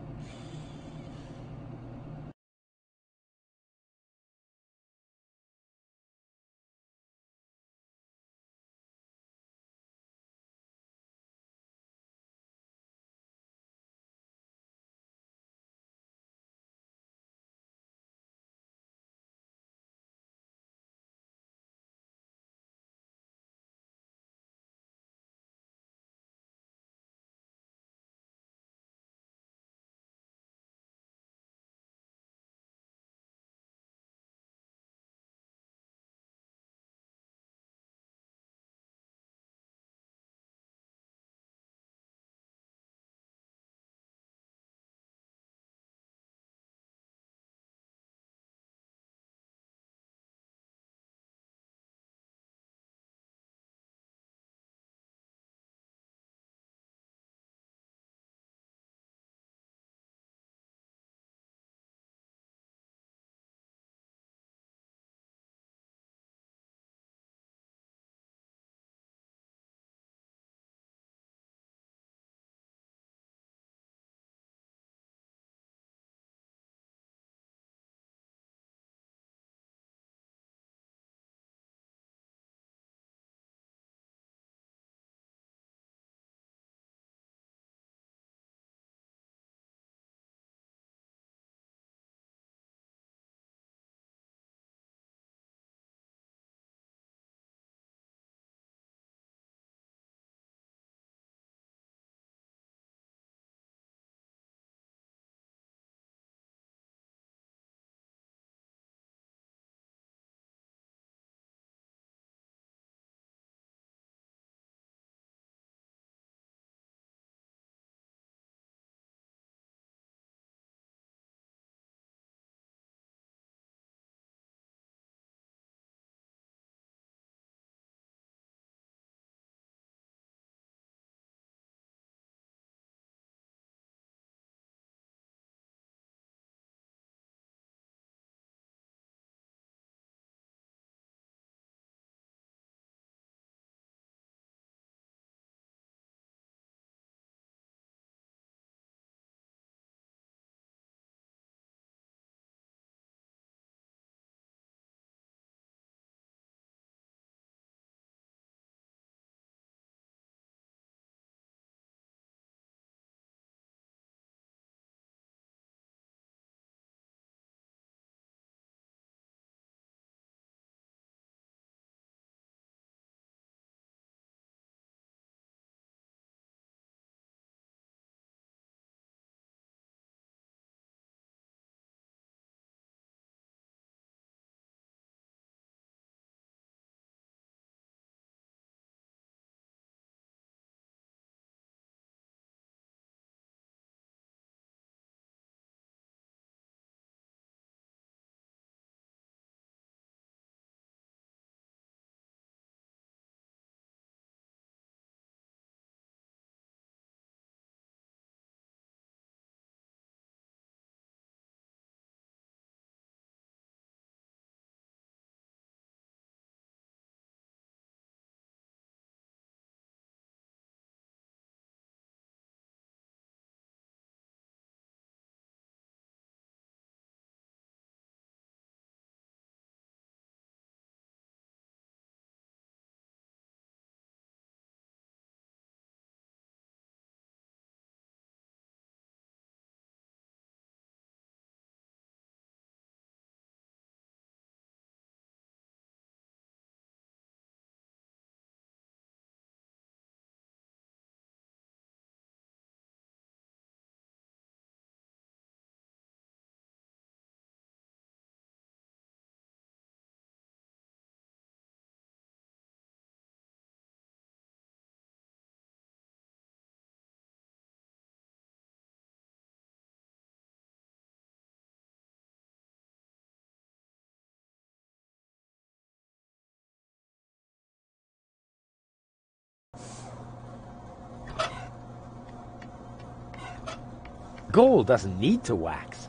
Gold doesn't need to wax.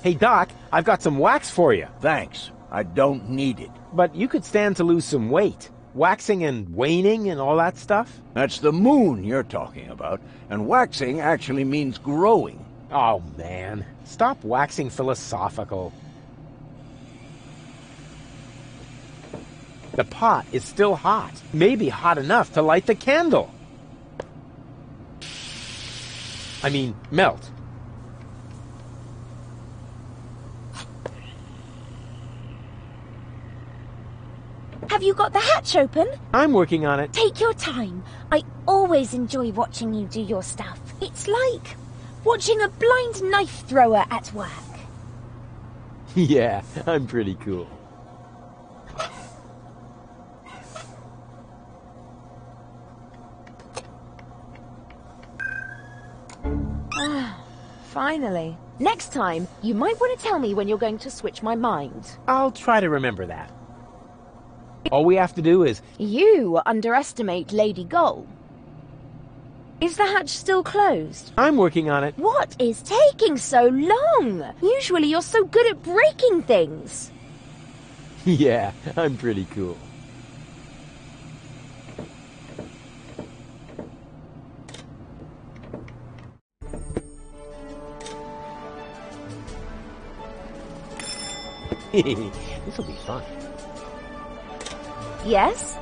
Hey, Doc, I've got some wax for you. Thanks. I don't need it. But you could stand to lose some weight. Waxing and waning and all that stuff? That's the moon you're talking about, and waxing actually means growing. Oh, man. Stop waxing philosophical. The pot is still hot. Maybe hot enough to light the candle. I mean, melt. Have you got the hatch open? I'm working on it. Take your time. I always enjoy watching you do your stuff. It's like watching a blind knife thrower at work. Yeah, I'm pretty cool. Finally. Next time, you might want to tell me when you're going to switch my mind. I'll try to remember that. All we have to do is... You underestimate Lady Gull. Is the hatch still closed? I'm working on it. What is taking so long? Usually you're so good at breaking things. Yeah, I'm pretty cool. This'll be fun. Yes?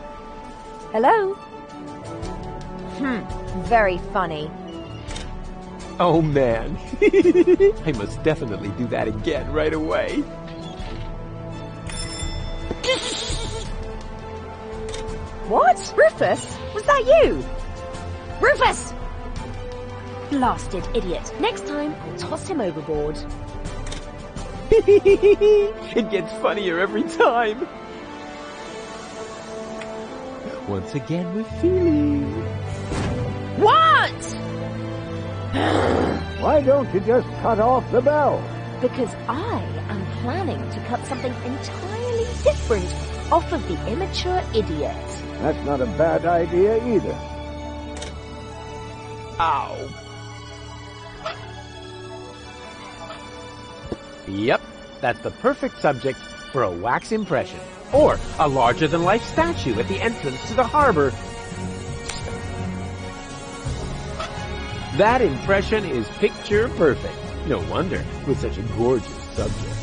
Hello? Very funny. Oh, man. I must definitely do that again right away. What? Rufus? Was that you? Rufus! Blasted idiot. Next time, I'll toss him overboard. It gets funnier every time. Once again with feeling. What? Why don't you just cut off the bell? Because I am planning to cut something entirely different off of the immature idiot. That's not a bad idea either. Ow. Yep, that's the perfect subject for a wax impression. Or a larger-than-life statue at the entrance to the harbor. That impression is picture perfect. No wonder, with such a gorgeous subject.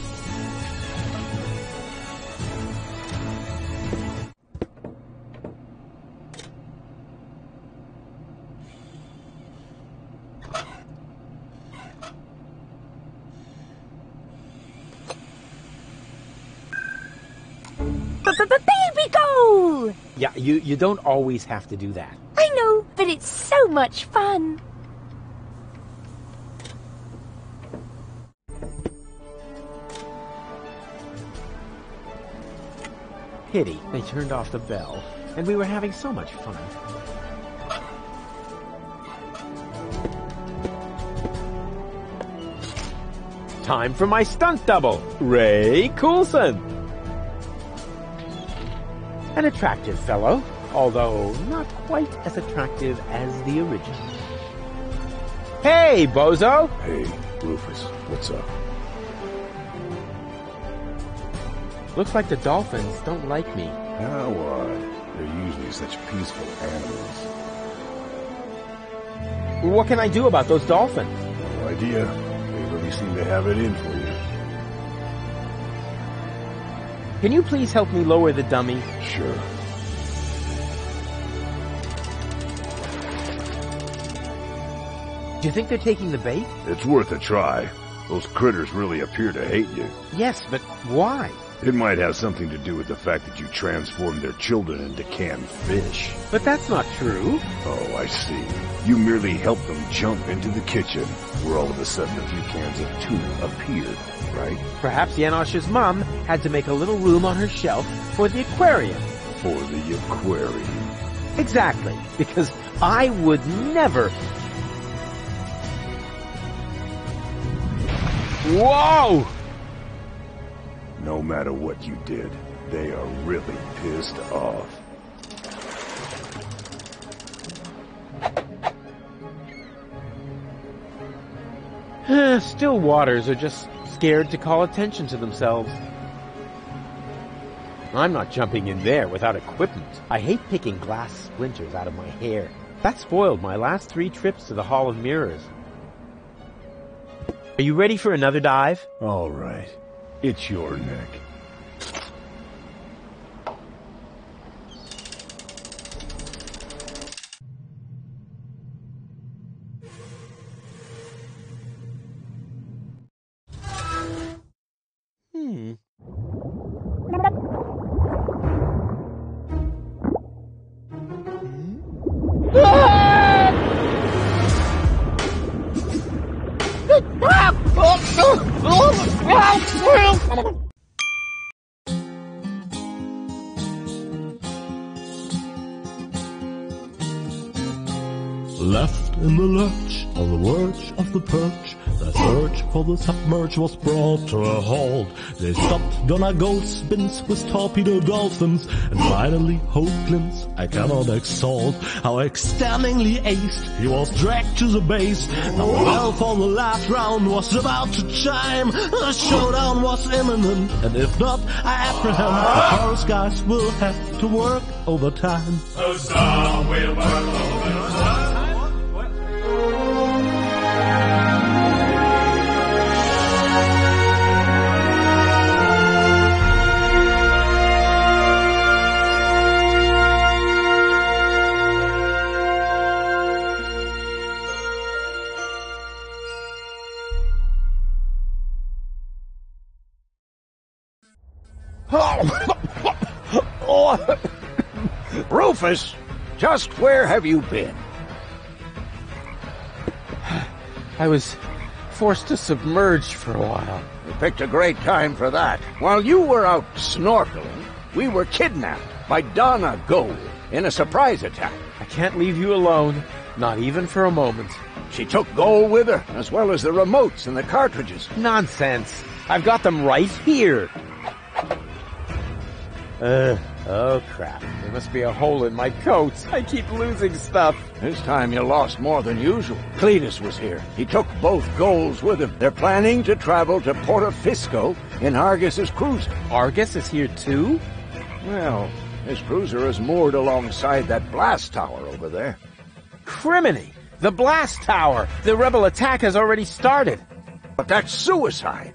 Baby goal! Yeah, you don't always have to do that. I know, but it's so much fun. Pity they turned off the bell, and we were having so much fun. Time for my stunt double, Ray Coulson. An attractive fellow, although not quite as attractive as the original. Hey, bozo! Hey, Rufus, what's up? Looks like the dolphins don't like me. How odd. They're usually such peaceful animals. What can I do about those dolphins? No idea. They really seem to have it in for you. Can you please help me lower the dummy? Sure. Do you think they're taking the bait? It's worth a try. Those critters really appear to hate you. Yes, but why? It might have something to do with the fact that you transformed their children into canned fish. But that's not true. Oh, I see. You merely helped them jump into the kitchen, where all of a sudden a few cans of tuna appeared, right? Perhaps Janosch's mom had to make a little room on her shelf for the aquarium. For the aquarium. Exactly, because I would never... Whoa! No matter what you did, they are really pissed off. Still waters are just scared to call attention to themselves. I'm not jumping in there without equipment. I hate picking glass splinters out of my hair. That spoiled my last 3 trips to the Hall of Mirrors. Are you ready for another dive? All right. It's your neck. Left in the lurch, on the verge of the perch, the search for the submerge was brought to a halt. They stopped Donegal's spins with torpedo dolphins, and finally Hoagland's I cannot exalt. How extendingly aced, he was dragged to the base. Now the bell for the last round was about to chime. The showdown was imminent, and if not, I apprehend the chorus guys will have to work overtime. The song will work overtime. Oh. Rufus, just where have you been? I was forced to submerge for a while. You picked a great time for that. While you were out snorkeling, we were kidnapped by Donna Gold in a surprise attack. I can't leave you alone, not even for a moment. She took Gold with her, as well as the remotes and the cartridges. Nonsense. I've got them right here. Oh crap. There must be a hole in my coat. I keep losing stuff. This time you lost more than usual. Cletus was here. He took both Golds with him. They're planning to travel to Portofisco in Argus's cruiser. Argus is here too? Well, his cruiser is moored alongside that blast tower over there. Criminy! The blast tower! The rebel attack has already started. But that's suicide.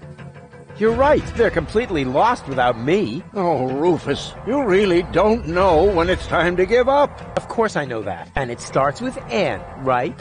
You're right. They're completely lost without me. Oh, Rufus, you really don't know when it's time to give up. Of course I know that. And it starts with N, right?